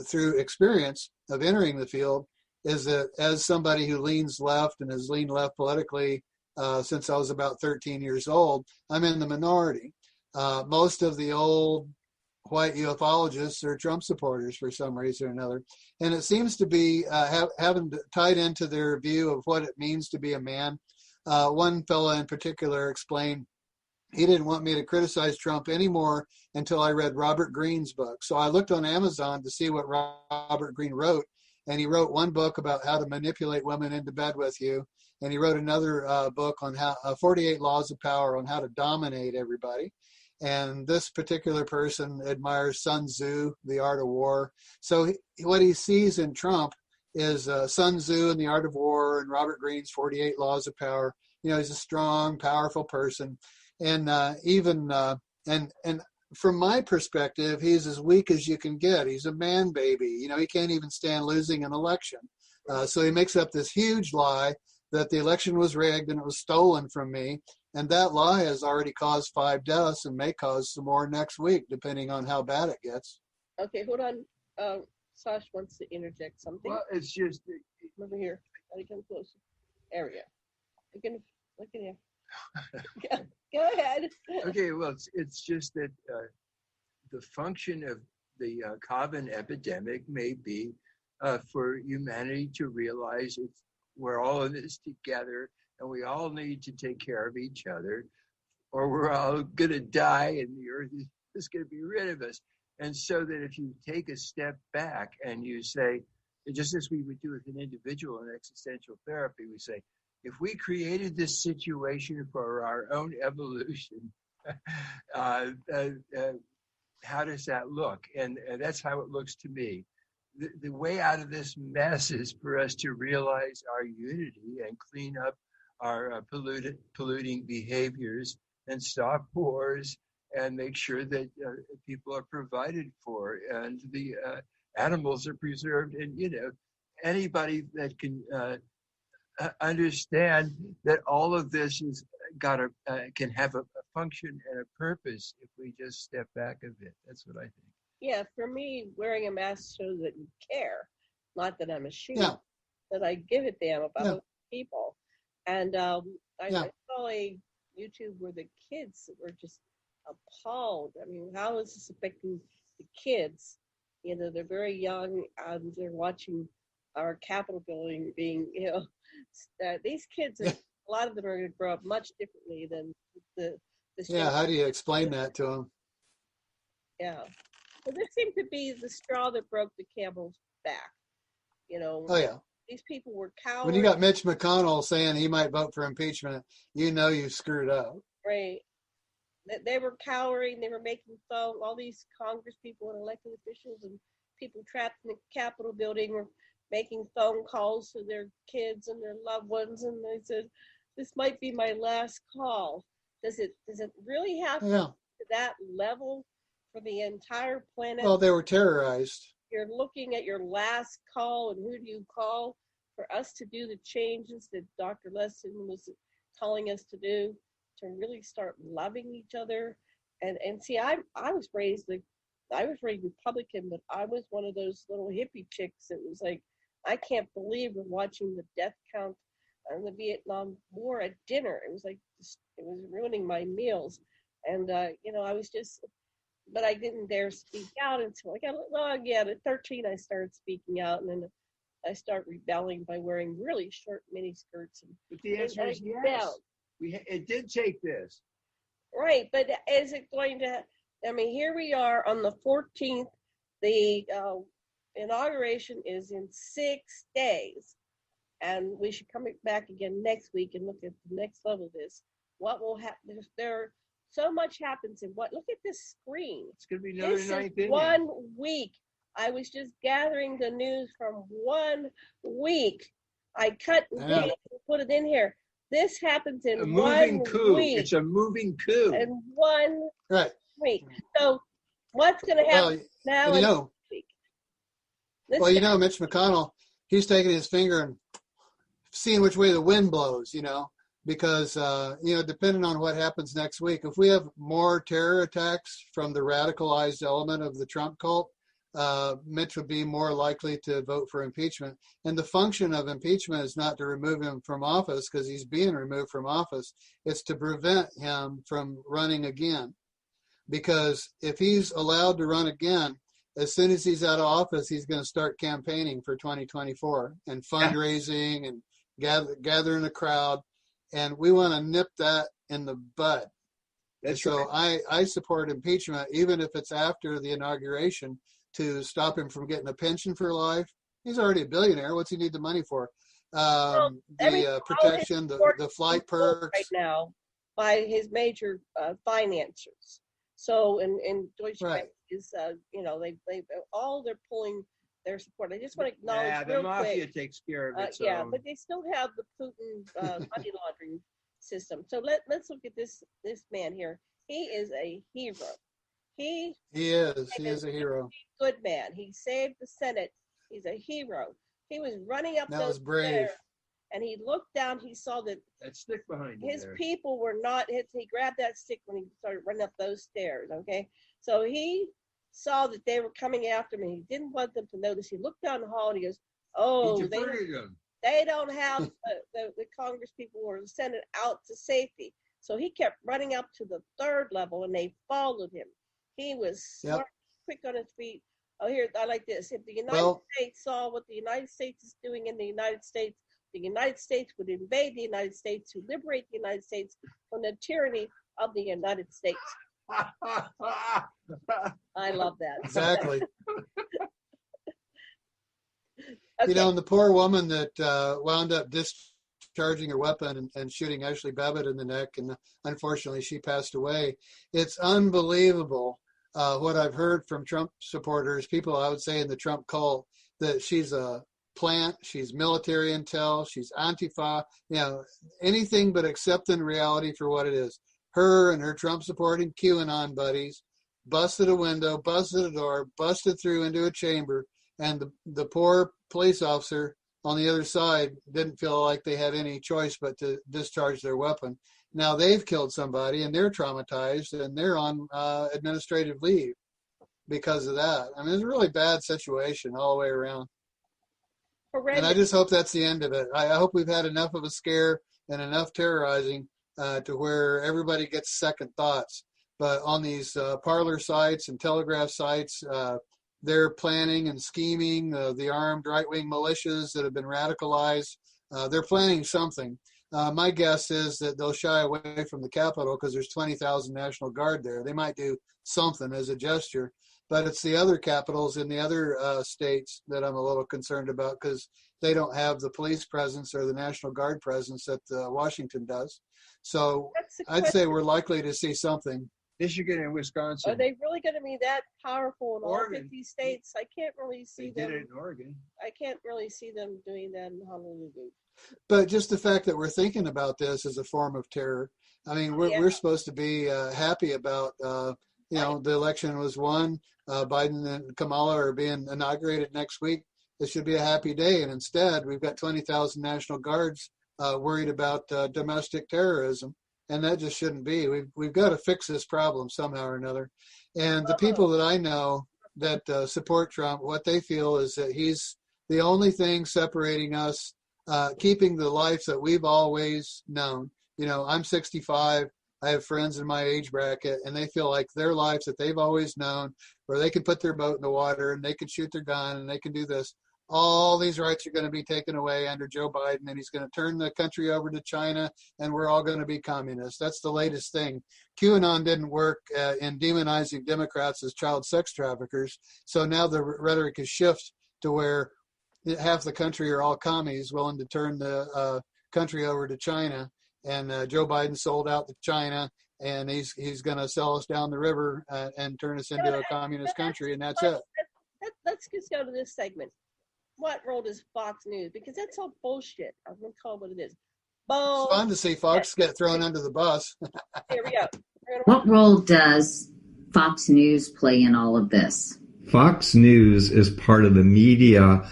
through experience of entering the field is that as somebody who leans left and has leaned left politically since I was about 13 years old, I'm in the minority. Most of the old white ufologists are Trump supporters for some reason or another. And it seems to be having tied into their view of what it means to be a man. One fellow in particular explained he didn't want me to criticize Trump anymore until I read Robert Greene's book. So I looked on Amazon to see what Robert Greene wrote. And he wrote one book about how to manipulate women into bed with you. And he wrote another book on 48 Laws of Power on how to dominate everybody. And this particular person admires Sun Tzu, The Art of War. So what he sees in Trump is Sun Tzu and The Art of War and Robert Greene's 48 Laws of Power. He's a strong, powerful person. And and from my perspective, he's as weak as you can get. He's a man baby. You know, he can't even stand losing an election. So he makes up this huge lie that the election was rigged and it was stolen from me. And that lie has already caused 5 deaths and may cause some more next week, depending on how bad it gets. Okay, hold on. Sasha wants to interject something. Well, it's just Over here. I come closer. There we go. You can look at here. Go ahead. okay. Well, it's just that the function of the carbon epidemic may be for humanity to realize we're all in this together, and we all need to take care of each other, or we're all going to die, and the earth is going to be rid of us. And so that if you take a step back and you say, just as we would do with an individual in existential therapy, we say, if we created this situation for our own evolution, how does that look? And that's how it looks to me. The way out of this mess is for us to realize our unity and clean up our polluting behaviors and stop wars and make sure that people are provided for and the animals are preserved. And, you know, anybody that can understand that all of this is can have a function and a purpose if we just step back a bit. That's what I think. Yeah, for me, wearing a mask shows that you care, not that I'm ashamed, that I give a damn about people. And I saw a YouTube where the kids were just appalled. I mean, how is this affecting the kids? You know, they're very young and they're watching our Capitol building being, you know, these kids, a lot of them are going to grow up much differently than the how do you explain that to them? Yeah. Well, this seemed to be the straw that broke the camel's back. You know, these people were cowards. When you got Mitch McConnell saying he might vote for impeachment, you know you screwed up. Right. They were cowering. They were making phone. All these Congress people and elected officials and people trapped in the Capitol building were making phone calls to their kids and their loved ones. And they said, this might be my last call. Does it really have to to that level for the entire planet? Well, they were terrorized. You're looking at your last call, and who do you call for us to do the changes that Dr. Lessin was telling us to do, to really start loving each other? And see, I was raised Republican, but I was one of those little hippie chicks that was like, I can't believe we're watching the death count on the Vietnam War at dinner. It was like, it was ruining my meals. And, you know, I was just, but I didn't dare speak out until I got, at 13, I started speaking out, and then I start rebelling by wearing really short mini skirts. But the answer is yes. It did take this. Right, but is it going to, I mean, here we are on the 14th. The inauguration is in 6 days, and we should come back again next week and look at the next level of this. What will happen? There so much happens in what? Look at this screen. It's going to be another night. This is 1 week. I was just gathering the news from 1 week. I cut and paste and put it in here. This happens in 1 week. It's a moving coup. In 1 week. So what's going to happen now in this week? You know, Mitch McConnell, he's taking his finger and seeing which way the wind blows, you know, because, you know, depending on what happens next week, if we have more terror attacks from the radicalized element of the Trump cult, Mitch would be more likely to vote for impeachment. And the function of impeachment is not to remove him from office because he's being removed from office. It's to prevent him from running again. Because if he's allowed to run again, as soon as he's out of office, he's going to start campaigning for 2024 and fundraising and gathering a crowd. And we want to nip that in the bud. So I support impeachment, even if it's after the inauguration, to stop him from getting a pension for life. He's already a billionaire. What's he need the money for? The protection, the flight perks. Right now by his major financiers. So, and Deutsche Bank is, you know, they're pulling their support. I just want to acknowledge the mafia takes care of it. But they still have the Putin money laundering system. So let's look at this man here. He is a hero. He is. He is a hero. Good man. He saved the Senate. He's a hero. He was running up That those was brave. stairs, and he looked down. He saw that stick behind his there. people were not. He grabbed that stick when he started running up those stairs. Okay, so he saw that they were coming after me. He didn't want them to notice. He looked down the hall and he goes, "Oh, they don't have the Congress people or the Senate out to safety." So he kept running up to the third level, and they followed him. He was smart, quick on his feet. Oh, here, I like this. If the United States saw what the United States is doing in the United States would invade the United States to liberate the United States from the tyranny of the United States. I love that. Exactly. Okay. You know, and the poor woman that wound up discharging her weapon and shooting Ashley Babbitt in the neck, and unfortunately she passed away. It's unbelievable what I've heard from Trump supporters, people I would say in the Trump cult, that she's a plant, she's military intel, she's Antifa, you know, anything but accepting reality for what it is. Her and her Trump supporting QAnon buddies busted a window, busted a door, busted through into a chamber, and the poor police officer on the other side didn't feel like they had any choice but to discharge their weapon. Now they've killed somebody and they're traumatized and they're on administrative leave because of that. I mean, it's a really bad situation all the way around. Horrendous. And I just hope that's the end of it. I hope we've had enough of a scare and enough terrorizing to where everybody gets second thoughts. But on these parlor sites and telegraph sites, they're planning and scheming. The armed right-wing militias that have been radicalized, they're planning something. My guess is that they'll shy away from the Capitol because there's 20,000 National Guard there. They might do something as a gesture, but it's the other capitals in the other states that I'm a little concerned about because they don't have the police presence or the National Guard presence that Washington does. So I'd say we're likely to see something. Michigan and Wisconsin. Are they really going to be that powerful in Oregon. all 50 states? I can't really see They them. did it in Oregon. I can't really see them doing that in Honolulu. But just the fact that we're thinking about this as a form of terror. I mean, we're supposed to be happy about, the election was won. Biden and Kamala are being inaugurated next week. It should be a happy day. And instead, we've got 20,000 National Guards worried about domestic terrorism. And that just shouldn't be. We've got to fix this problem somehow or another. And the people that I know that support Trump, what they feel is that he's the only thing separating us, keeping the life that we've always known. You know, I'm 65. I have friends in my age bracket, and they feel like their lives that they've always known, where they can put their boat in the water and they can shoot their gun and they can do this. All these rights are going to be taken away under Joe Biden, and he's going to turn the country over to China, and we're all going to be communists. That's the latest thing. QAnon didn't work in demonizing Democrats as child sex traffickers, so now the rhetoric is shift to where half the country are all commies willing to turn the country over to China, and Joe Biden sold out to China, and he's going to sell us down the river and turn us into a communist country, and that's it. Let's just go to this segment. What role does Fox News? Because that's all bullshit. I'm going to call it what it is. It's fun to see Fox get thrown under the bus. Here we go. What role does Fox News play in all of this? Fox News is part of the media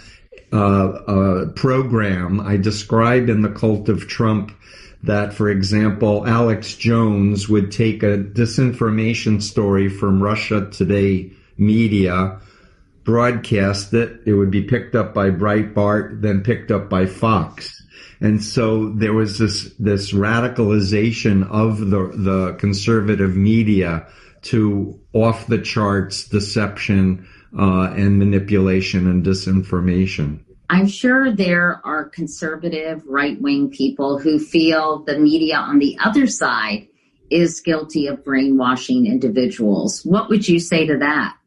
program. I described in The Cult of Trump that, for example, Alex Jones would take a disinformation story from Russia Today media, broadcast it, it would be picked up by Breitbart, then picked up by Fox. And so there was this radicalization of the conservative media to off the charts deception and manipulation and disinformation. I'm sure there are conservative right-wing people who feel the media on the other side is guilty of brainwashing individuals. What would you say to that?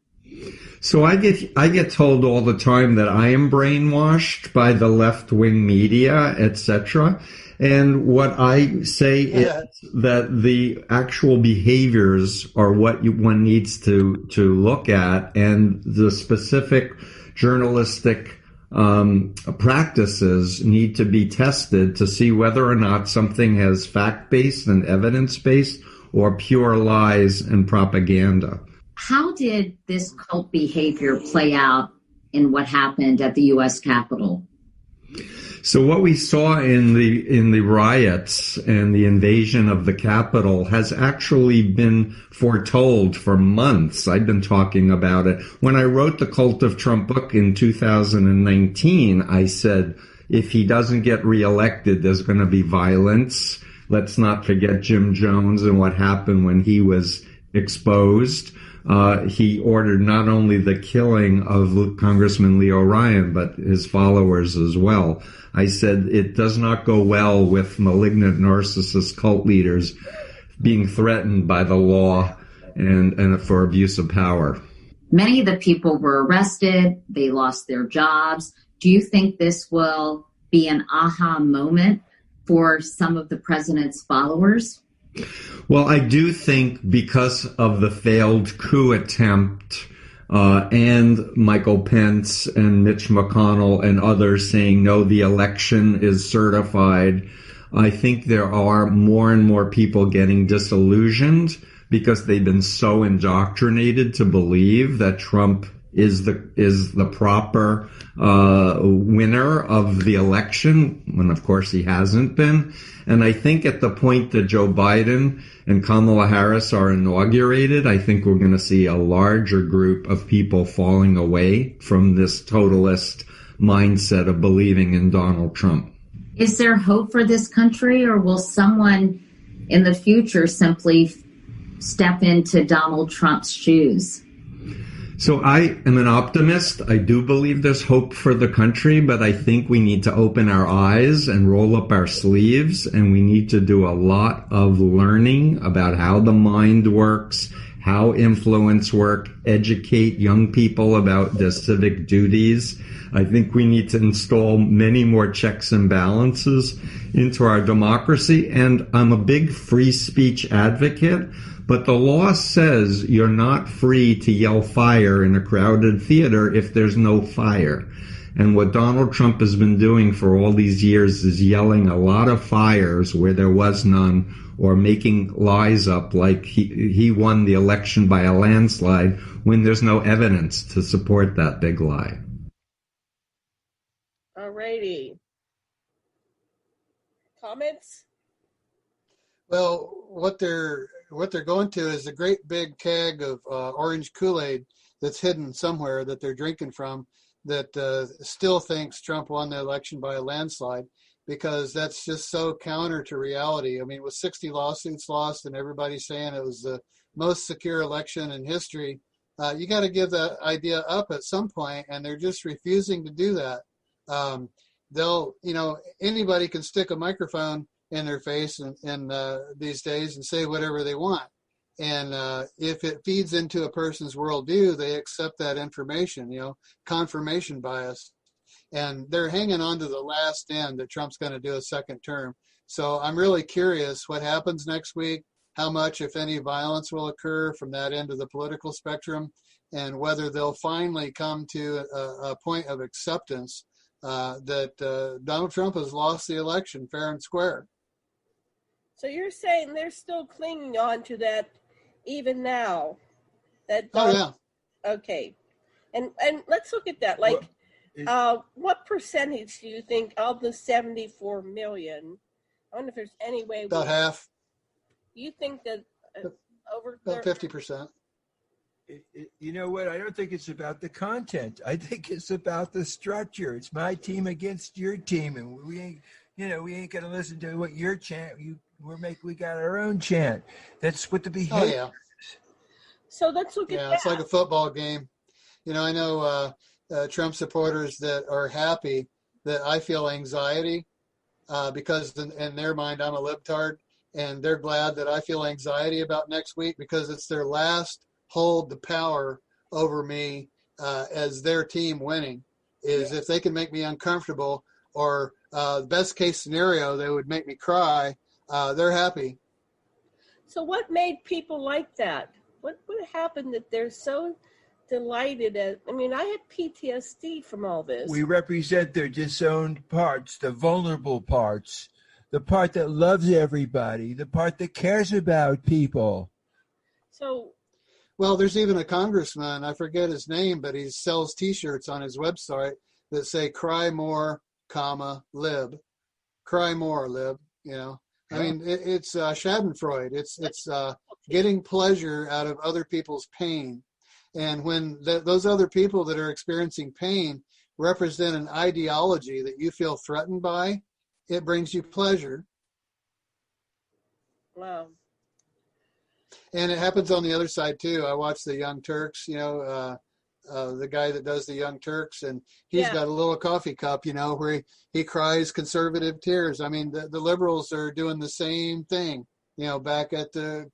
So I get told all the time that I am brainwashed by the left-wing media, etc. And what I say is that the actual behaviors are what one needs to look at, and the specific journalistic practices need to be tested to see whether or not something has fact-based and evidence-based or pure lies and propaganda. how did this cult behavior play out in what happened at the U.S. Capitol? So what we saw in the riots and the invasion of the Capitol has actually been foretold for months. I've been talking about it. When I wrote the Cult of Trump book in 2019, I said, if he doesn't get reelected, there's going to be violence. Let's not forget Jim Jones and what happened when he was exposed. He ordered not only the killing of Congressman Leo Ryan, but his followers as well. I said it does not go well with malignant narcissist cult leaders being threatened by the law and for abuse of power. Many of the people were arrested. They lost their jobs. Do you think this will be an aha moment for some of the president's followers? Well, I do think because of the failed coup attempt and Michael Pence and Mitch McConnell and others saying, no, the election is certified, I think there are more and more people getting disillusioned because they've been so indoctrinated to believe that Trump is the proper winner of the election, when of course he hasn't been. And I think at the point that Joe Biden and Kamala Harris are inaugurated, I think we're going to see a larger group of people falling away from this totalist mindset of believing in Donald Trump. Is there hope for this country, or will someone in the future simply step into Donald Trump's shoes? So I am an optimist. I do believe there's hope for the country, but I think we need to open our eyes and roll up our sleeves, and we need to do a lot of learning about how the mind works, how influence work, educate young people about their civic duties. I think we need to install many more checks and balances into our democracy, and I'm a big free speech advocate. But the law says you're not free to yell fire in a crowded theater if there's no fire. And what Donald Trump has been doing for all these years is yelling a lot of fires where there was none, or making lies up like he won the election by a landslide when there's no evidence to support that big lie. All righty. Comments? Well, what they're going to is a great big keg of orange Kool-Aid that's hidden somewhere that they're drinking from, that still thinks Trump won the election by a landslide, because that's just so counter to reality. I mean, with 60 lawsuits lost and everybody saying it was the most secure election in history, you got to give that idea up at some point, and they're just refusing to do that. Anybody can stick a microphone in their face and these days and say whatever they want. And if it feeds into a person's worldview, they accept that information, confirmation bias. And they're hanging on to the last end that Trump's going to do a second term. So I'm really curious what happens next week, how much, if any, violence will occur from that end of the political spectrum, and whether they'll finally come to a point of acceptance that Donald Trump has lost the election fair and square. So you're saying they're still clinging on to that even now? Oh, yeah. Okay. And let's look at that. What percentage do you think of the 74 million? I wonder if there's any way. About half. You think that over about 50%? You know what? I don't think it's about the content. I think it's about the structure. It's my team against your team, and we ain't gonna listen to what your chant. We got our own chant. That's what the behavior. Oh yeah. So let's look at that. Yeah, it's like a football game. I know Trump supporters that are happy that I feel anxiety because in their mind I'm a libtard, and they're glad that I feel anxiety about next week because it's their last hold the power over me as their team winning. Is if they can make me uncomfortable, or the best case scenario, they would make me cry. They're happy. So what made people like that? What happened that they're so delighted at? I mean, I had PTSD from all this. We represent their disowned parts, the vulnerable parts, the part that loves everybody, the part that cares about people. So Well, there's even a congressman, I forget his name, but he sells T-shirts on his website that say "Cry more, comma lib." Cry more, lib. You know, I mean, it's Schadenfreude. It's getting pleasure out of other people's pain, and when those other people that are experiencing pain represent an ideology that you feel threatened by, it brings you pleasure. Wow. And it happens on the other side too. I watch the Young Turks, you know, the guy that does the Young Turks, and he's got a little coffee cup, you know, where he cries conservative tears. I mean, the liberals are doing the same thing, you know, back at the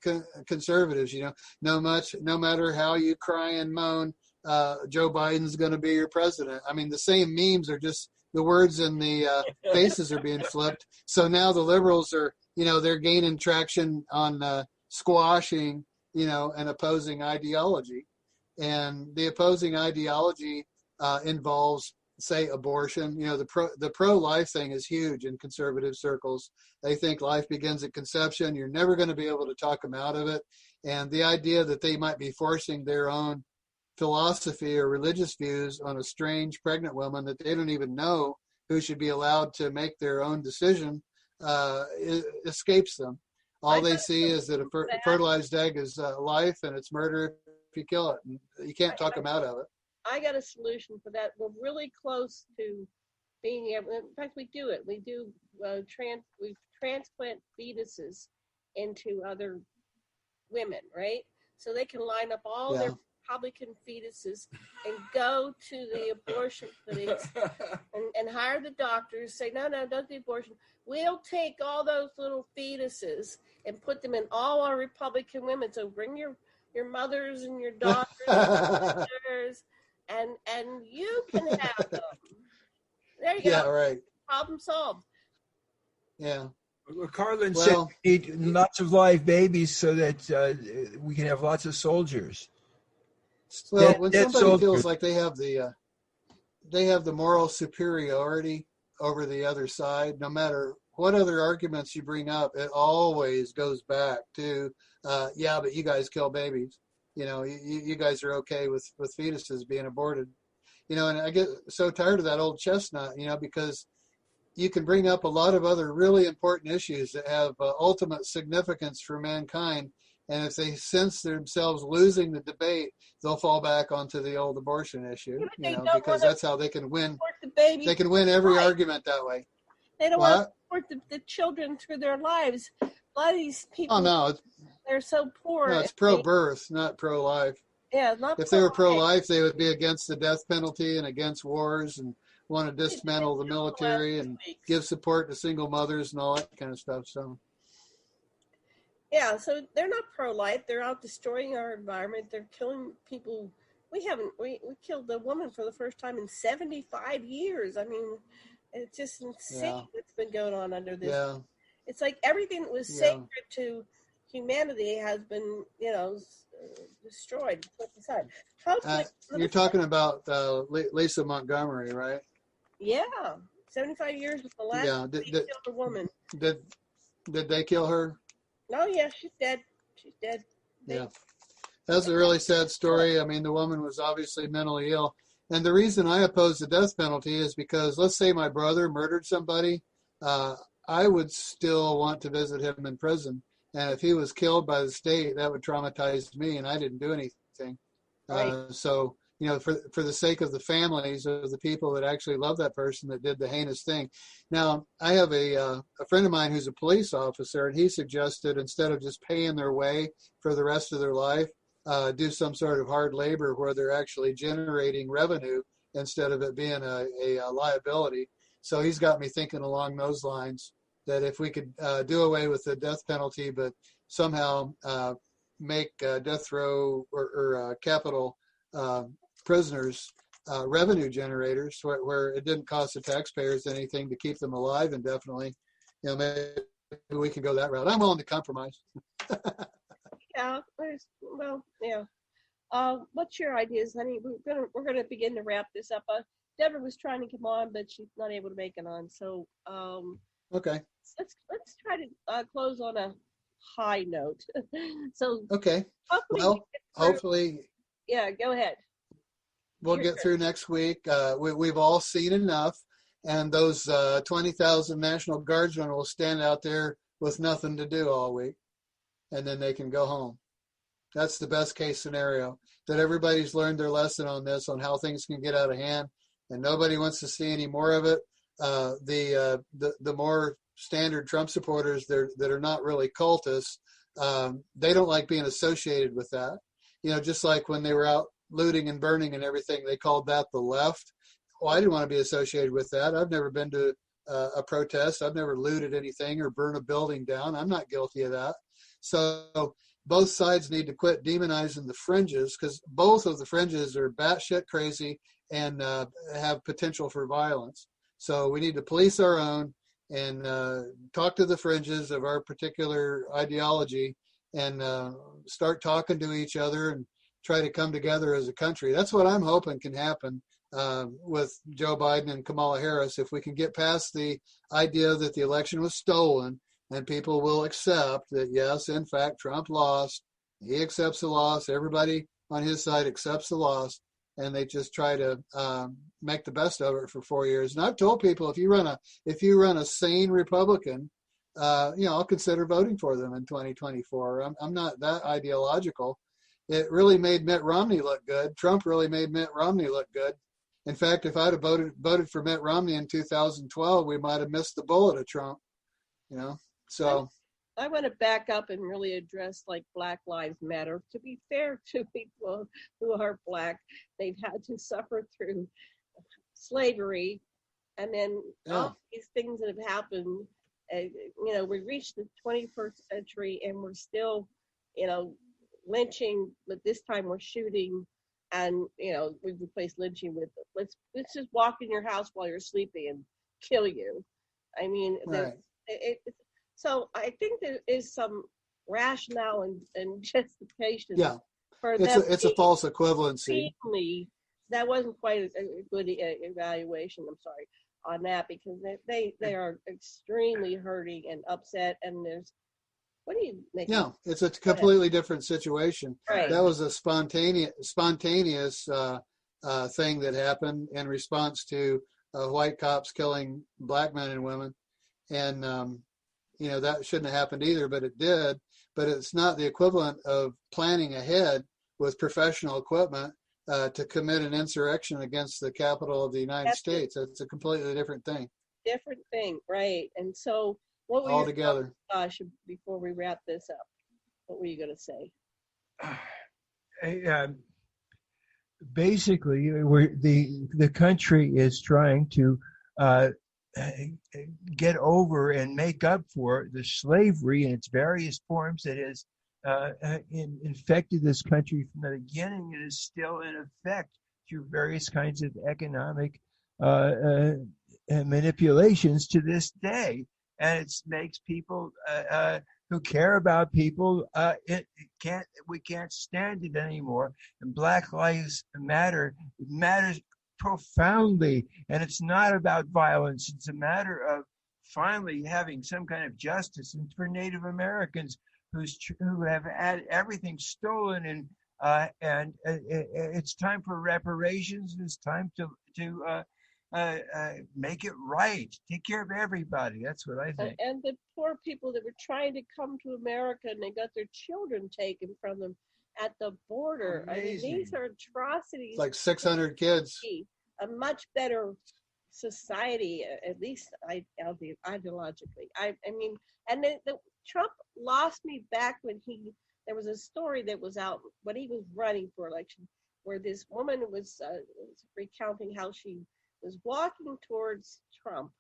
conservatives, you know, no matter how you cry and moan, Joe Biden's going to be your president. I mean, the same memes are just the words and the faces are being flipped. So now the liberals are, you know, they're gaining traction on squashing, you know, an opposing ideology. And the opposing ideology involves, say, abortion. You know, the pro-life thing is huge in conservative circles. They think life begins at conception. You're never going to be able to talk them out of it. And the idea that they might be forcing their own philosophy or religious views on a strange pregnant woman that they don't even know who should be allowed to make their own decision escapes them. All they see is that a fertilized egg is life, and it's murder if you kill it. And you can't talk them out of it. I got a solution for that. We're really close to being able. In fact, we do it. We do we transplant fetuses into other women, right? So they can line up all their Republican fetuses and go to the abortion clinics and hire the doctors. Say, no, don't do abortion. We'll take all those little fetuses and put them in all our Republican women. So bring your mothers and your daughters and sisters, and you can have them. There you go. Yeah, right. Problem solved. Yeah. Well, Carlin said we need lots of live babies so that we can have lots of soldiers. Well, when somebody feels like they have the moral superiority over the other side, no matter what other arguments you bring up, it always goes back to, yeah, but you guys kill babies. You know, you guys are okay with fetuses being aborted. You know, and I get so tired of that old chestnut, you know, because you can bring up a lot of other really important issues that have ultimate significance for mankind. And if they sense themselves losing the debate, they'll fall back onto the old abortion issue, you know, because that's how they can win. They can win every argument that way. They don't want to support the children through their lives. A lot of these people, they're so poor. No, it's pro-birth, not pro-life. Yeah, not if they were pro-life, they would be against the death penalty and against wars and want to dismantle the military and give support to single mothers and all that kind of stuff. So. Yeah, so they're not pro-life. They're out destroying our environment. They're killing people. We killed a woman for the first time in 75 years. I mean, it's just insane what's been going on under this. Yeah. It's like everything that was sacred to humanity has been, you know, destroyed, put aside. You're talking about Lisa Montgomery, right? Yeah, 75 years was the last they killed a woman. Did they kill her? Oh, yeah, she's dead. She's dead. Yeah. That's a really sad story. I mean, the woman was obviously mentally ill. And the reason I oppose the death penalty is because, let's say my brother murdered somebody, I would still want to visit him in prison. And if he was killed by the state, that would traumatize me, and I didn't do anything. Right. So, you know, for the sake of the families of the people that actually love that person that did the heinous thing. Now, I have a friend of mine who's a police officer, and he suggested instead of just paying their way for the rest of their life, do some sort of hard labor where they're actually generating revenue instead of it being a liability. So he's got me thinking along those lines, that if we could do away with the death penalty, but somehow make death row or capital prisoners revenue generators, where it didn't cost the taxpayers anything to keep them alive indefinitely, you know, maybe we can go that route. I'm willing to compromise. Yeah, well, yeah. What's your ideas, honey? We're gonna begin to wrap this up. Deborah was trying to come on, but she's not able to make it on. So okay, let's try to close on a high note. So Okay. hopefully, Well, hopefully yeah, go ahead. we'll get through next week. We've all seen enough, and those 20,000 National Guardsmen will stand out there with nothing to do all week, and then they can go home. That's the best case scenario, that everybody's learned their lesson on this, on how things can get out of hand, and nobody wants to see any more of it. The more standard Trump supporters that are not really cultists, they don't like being associated with that. You know, just like when they were out looting and burning and everything, they called that the left. Well, I didn't want to be associated with that. I've never been to a protest. I've never looted anything or burned a building down. I'm not guilty of that. So both sides need to quit demonizing the fringes, because both of the fringes are batshit crazy and have potential for violence. So we need to police our own and talk to the fringes of our particular ideology and start talking to each other and try to come together as a country. That's what I'm hoping can happen with Joe Biden and Kamala Harris. If we can get past the idea that the election was stolen, and people will accept that, yes, in fact, Trump lost. He accepts the loss. Everybody on his side accepts the loss, and they just try to make the best of it for 4 years. And I've told people, if you run a sane Republican, I'll consider voting for them in 2024. I'm not that ideological. It really made Mitt Romney look good. Trump really made Mitt Romney look good. In fact, if I'd have voted for Mitt Romney in 2012, we might have missed the bullet of Trump. You know. So I want to back up and really address like Black Lives Matter. To be fair to people who are Black, they've had to suffer through slavery, and then all these things that have happened. We reached the 21st century and we're still, lynching, but this time we're shooting, and we've replaced lynching with let's just walk in your house while you're sleeping and kill you. I mean, right. So I think there is some rationale and justification. Yeah, for it's a false equivalency. That wasn't quite a good evaluation. I'm sorry on that, because they are extremely hurting and upset. And what do you make? No, it's a completely different situation. Right. That was a spontaneous thing that happened in response to white cops killing Black men and women, and that shouldn't have happened either, but it did. But it's not the equivalent of planning ahead with professional equipment to commit an insurrection against the Capitol of the United States. It's a completely different thing. Different thing, right? And so, what were all together? Sasha, before we wrap this up, what were you going to say? Basically, the country is trying to get over and make up for the slavery in its various forms that has infected this country from the beginning. It is still in effect through various kinds of economic manipulations to this day, and it makes people who care about people we can't stand it anymore. And Black Lives Matter matters profoundly, and it's not about violence. It's a matter of finally having some kind of justice. And for Native Americans who have had everything stolen, and it's time for reparations. It's time to make it right. Take care of everybody. That's what I think. And the poor people that were trying to come to America and they got their children taken from them at the border. Amazing. I mean, these are atrocities. It's like 600 kids. A much better society, at least ideologically. I mean, and the Trump lost me back when there was a story that was out when he was running for election, where this woman was recounting how she was walking towards Trump,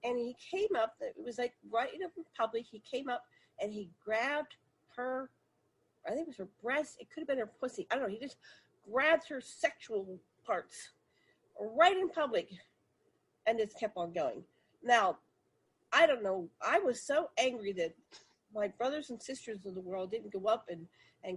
and he came up. It was like right in public. He came up and he grabbed her. I think it was her breast. It could have been her pussy. I don't know. He just grabbed her sexual parts right in public and just kept on going. Now, I don't know. I was so angry that my brothers and sisters of the world didn't go up and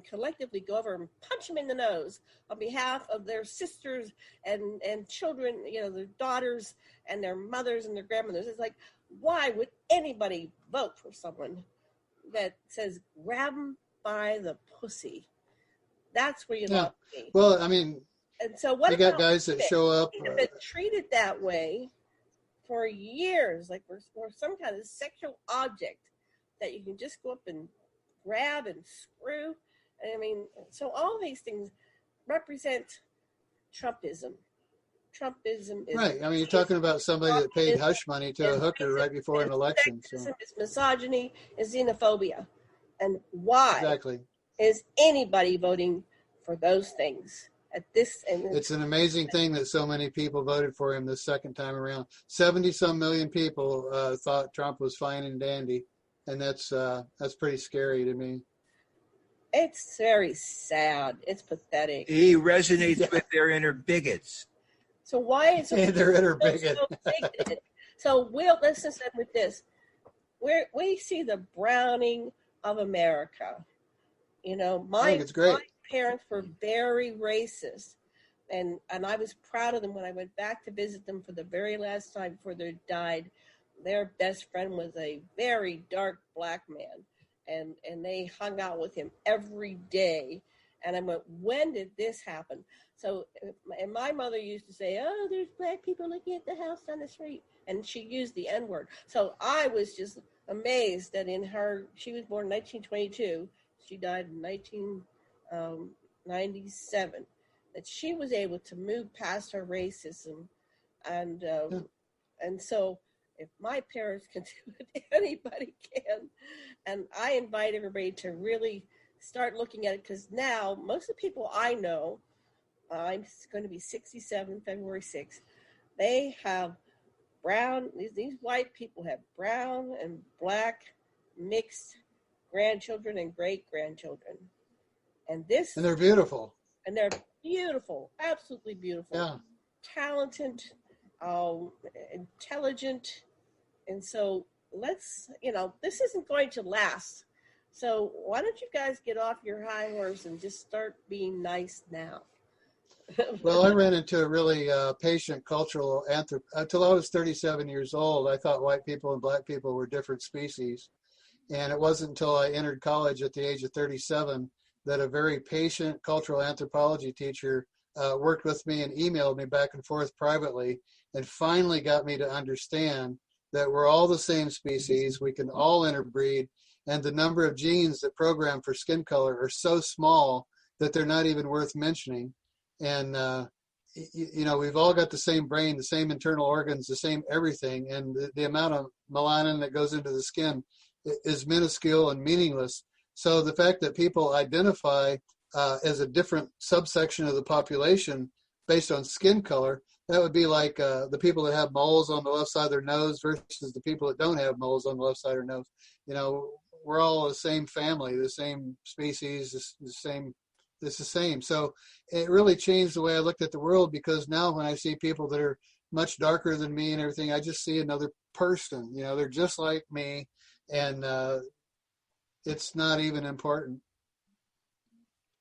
collectively go over and punch him in the nose on behalf of their sisters and children, their daughters and their mothers and their grandmothers. It's like, why would anybody vote for someone that says grab 'em by the pussy. That's where you Yeah. lost me. Well, I mean, And so what you got about guys that women? show up. Have been treated that way for years, like we're some kind of sexual object that you can just go up and grab and screw. I mean, so all these things represent Trumpism. Trumpism is Right. I mean, you're talking about somebody that paid hush money to a hooker right before an election. So It's misogyny, it's xenophobia. And why exactly. is anybody voting for those things at this? And It's an amazing thing that so many people voted for him this second time around. 70-some million people thought Trump was fine and dandy, and that's pretty scary to me. it's very sad. It's pathetic. He resonates with their inner bigots. So why is it They're inner bigot. so bigoted? So let's just end with this. We see the browning of America. You know, I think it's great. my parents were very racist, and I was proud of them when I went back to visit them for the very last time before they died. Their best friend was a very dark black man, and they hung out with him every day. And I went, when did this happen? So, and my mother used to say, oh, there's black people looking at the house down the street. And she used the N-word. So I was just amazed that she was born in 1922. She died in 1997. That she was able to move past her racism. And so if my parents can do it, anybody can. And I invite everybody to really start looking at it, because now most of the people I know, I'm going to be 67 February 6th, they have brown, these white people have brown and black mixed grandchildren and great-grandchildren. And they're beautiful. And they're beautiful, absolutely beautiful. Yeah. Talented, intelligent. And so this isn't going to last. So why don't you guys get off your high horse and just start being nice now? Well, I ran into a really patient cultural until I was 37 years old. I thought white people and black people were different species. And it wasn't until I entered college at the age of 37 that a very patient cultural anthropology teacher worked with me and emailed me back and forth privately and finally got me to understand that we're all the same species. We can all interbreed. And the number of genes that program for skin color are so small that they're not even worth mentioning. And, we've all got the same brain, the same internal organs, the same everything. And the amount of melanin that goes into the skin is minuscule and meaningless. So the fact that people identify as a different subsection of the population based on skin color, that would be like the people that have moles on the left side of their nose versus the people that don't have moles on the left side of their nose. We're all the same family, the same species, it's the same. So it really changed the way I looked at the world, because now when I see people that are much darker than me and everything, I just see another person. They're just like me, and it's not even important.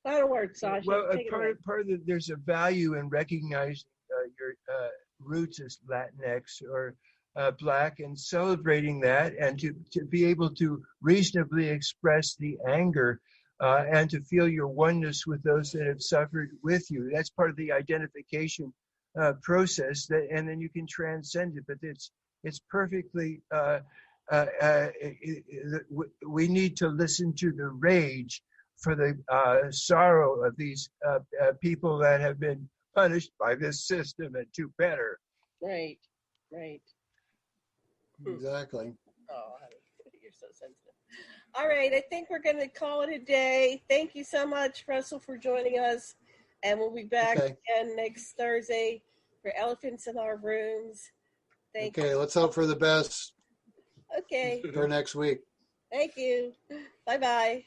Final word, Sasha. Well, part of there's a value in recognizing your roots as Latinx or Black and celebrating that, and to be able to reasonably express the anger and to feel your oneness with those that have suffered with you. That's part of the identification process, and then you can transcend it. But it's perfectly. We need to listen to the rage for the sorrow of these people that have been punished by this system and do better. Right. Exactly. Oh, honey, you're so sensitive. All right, I think we're going to call it a day. Thank you so much, Russell, for joining us. And we'll be back again next Thursday for Elephants in Our Rooms. Thank you. Okay, let's hope for the best. Okay. For next week. Thank you. Bye-bye.